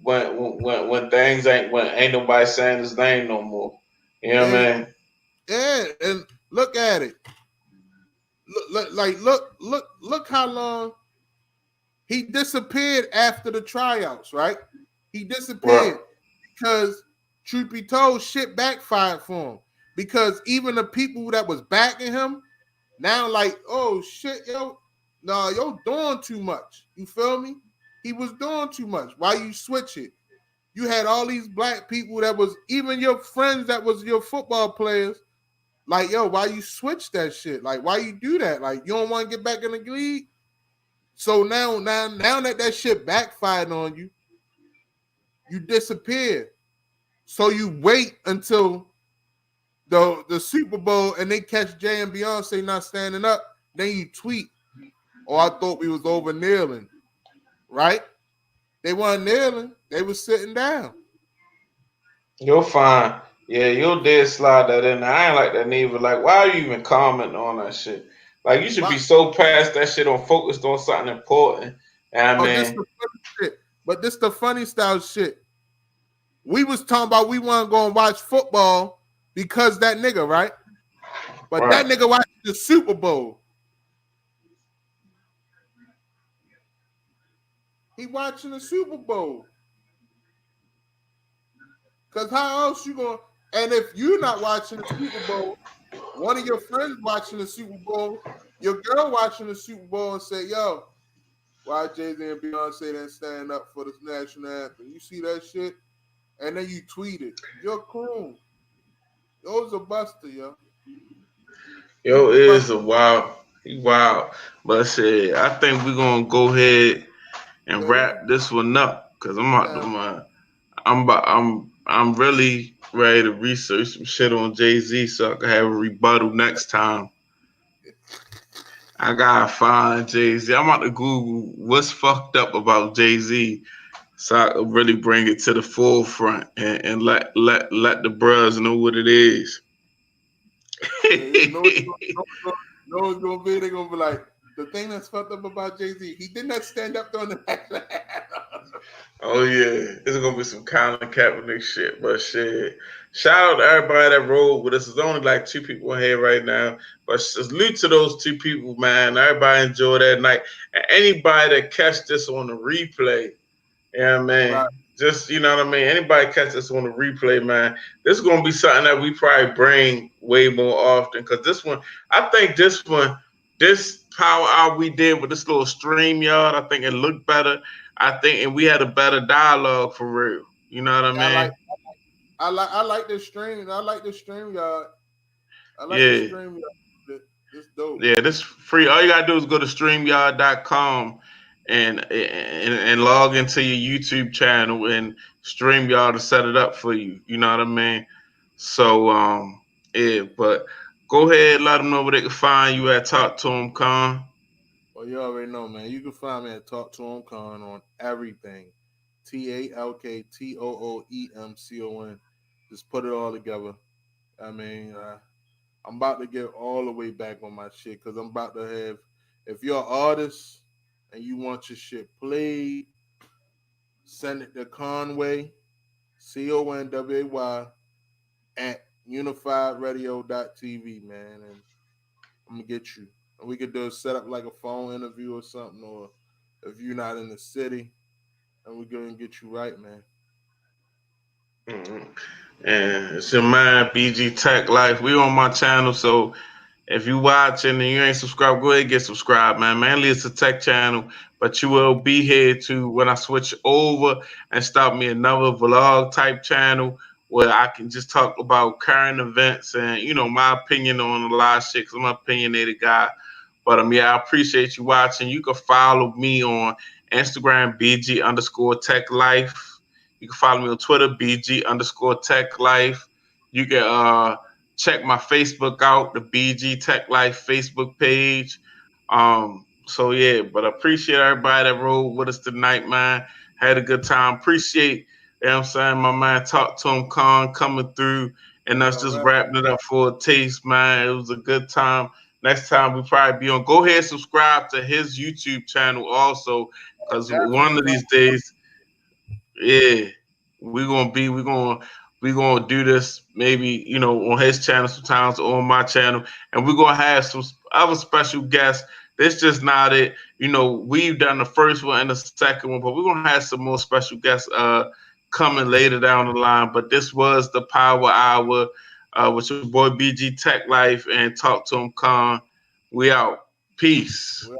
when things ain't nobody saying his name no more. You know what And I mean? yeah, and look at it. Look how long he disappeared after the tryouts, right? He Right. disappeared because, truth be told, shit backfired for him. Because even the people that was backing him now, like, oh shit, yo, nah, yo, doing too much. You feel me? He was doing too much. Why you switch it? You had all these black people that was even your friends that was your football players. Like, yo, why you switch that shit? Like, why you do that? Like, you don't want to get back in the league? So now that shit backfired on you, you disappear. So you wait until the Super Bowl and they catch Jay and Beyonce not standing up. Then you tweet, "Oh, I thought we was over kneeling." Right? They weren't kneeling. They was sitting down. You'll find. Yeah, you'll dead slide that in there. I ain't like that neither. Like, why are you even commenting on that shit? Like, you should Why? be so past that shit on focused on something important. And I Oh, this mean, the funny shit. But this the funny style shit. We was talking about we want to go and watch football because that nigga, right? But that right. nigga watched the Super Bowl. He watching the Super Bowl. Cause how else you going? And if you're not watching the Super Bowl, one of your friends watching the Super Bowl, your girl watching the Super Bowl, and say, "Yo, why Jay Z and Beyonce didn't stand up for the national anthem?" You see that shit, and then you tweet it. You're cool. Yo's a buster, yo. Yo You bust. is a wild. He wild. But shit, I think we're gonna go ahead and Yeah, we wrap can. this one up because I'm out Yeah, to I'm really ready to research some shit on Jay Z so I can have a rebuttal next time. I gotta find Jay Z. I'm about to Google what's fucked up about Jay Z so I can really bring it to the forefront and let the bros know what it is. yeah. You know it's gonna be. They're gonna be like the thing that's fucked up about Jay Z. He did not stand up during the national anthem. Oh yeah, it's gonna be some Colin Kaepernick shit, but shit. Shout out to everybody that rolled with us. There's only like two people in here right now, but salute to those two people, man. Everybody enjoy that night, and anybody that catch this on the replay, yeah, Right. man. Just you know what I mean. Anybody catch this on the replay, man. This is gonna be something that we probably bring way more often because this one, I think this power hour we did with this little stream yard, I think it looked better. I think, and we had a better dialogue for real. You know what I Yeah, mean? I like this stream. I like this stream yard. I like the Yeah, stream yard. It's dope. yeah. This free. All you gotta do is go to streamyard.com and log into your YouTube channel and StreamYard to set it up for you. You know what I mean? So yeah, but go ahead, let them know where they can find you at. Talk to them, Con. Well, you already know, man. You can find me at Talk to Him Con on everything. TalkTooemcon. Just put it all together. I mean, I'm about to get all the way back on my shit because I'm about to have. If you're an artist and you want your shit played, send it to Conway, CONWAY at UnifiedRadio.tv, man, and I'm gonna get you. And we could do set up like a phone interview or something, or if you're not in the city, and we go and get you right, man. Mhm. And it's your man, BG Tech Life. We on my channel, so if you watching and you ain't subscribed, go ahead and get subscribed, man. Mainly it's a tech channel, but you will be here to when I switch over and start me another vlog type channel where I can just talk about current events and my opinion on a lot of shit. Cause I'm an opinionated guy. But yeah, I appreciate you watching. You can follow me on Instagram, BG underscore Tech Life. You can follow me on Twitter, BG underscore Tech Life. You can check my Facebook out, the BG Tech Life Facebook page. So yeah, but I appreciate everybody that rode with us tonight, man. Had a good time. Appreciate, I'm saying, my man Talk to him Khan coming through and us All just right. wrapping it up for a taste, man. It was a good time. Next time we probably be on. Go ahead, subscribe to his YouTube channel also, because one Definitely of come. these days, yeah, we're gonna do this maybe on his channel sometimes or on my channel, and we're gonna have some other special guests. This just not it. We've done the first one and the second one, but we're gonna have some more special guests coming later down the line. But this was the Power Hour with your boy BG Tech Life and Talk to Him Con. We out. Peace. Well,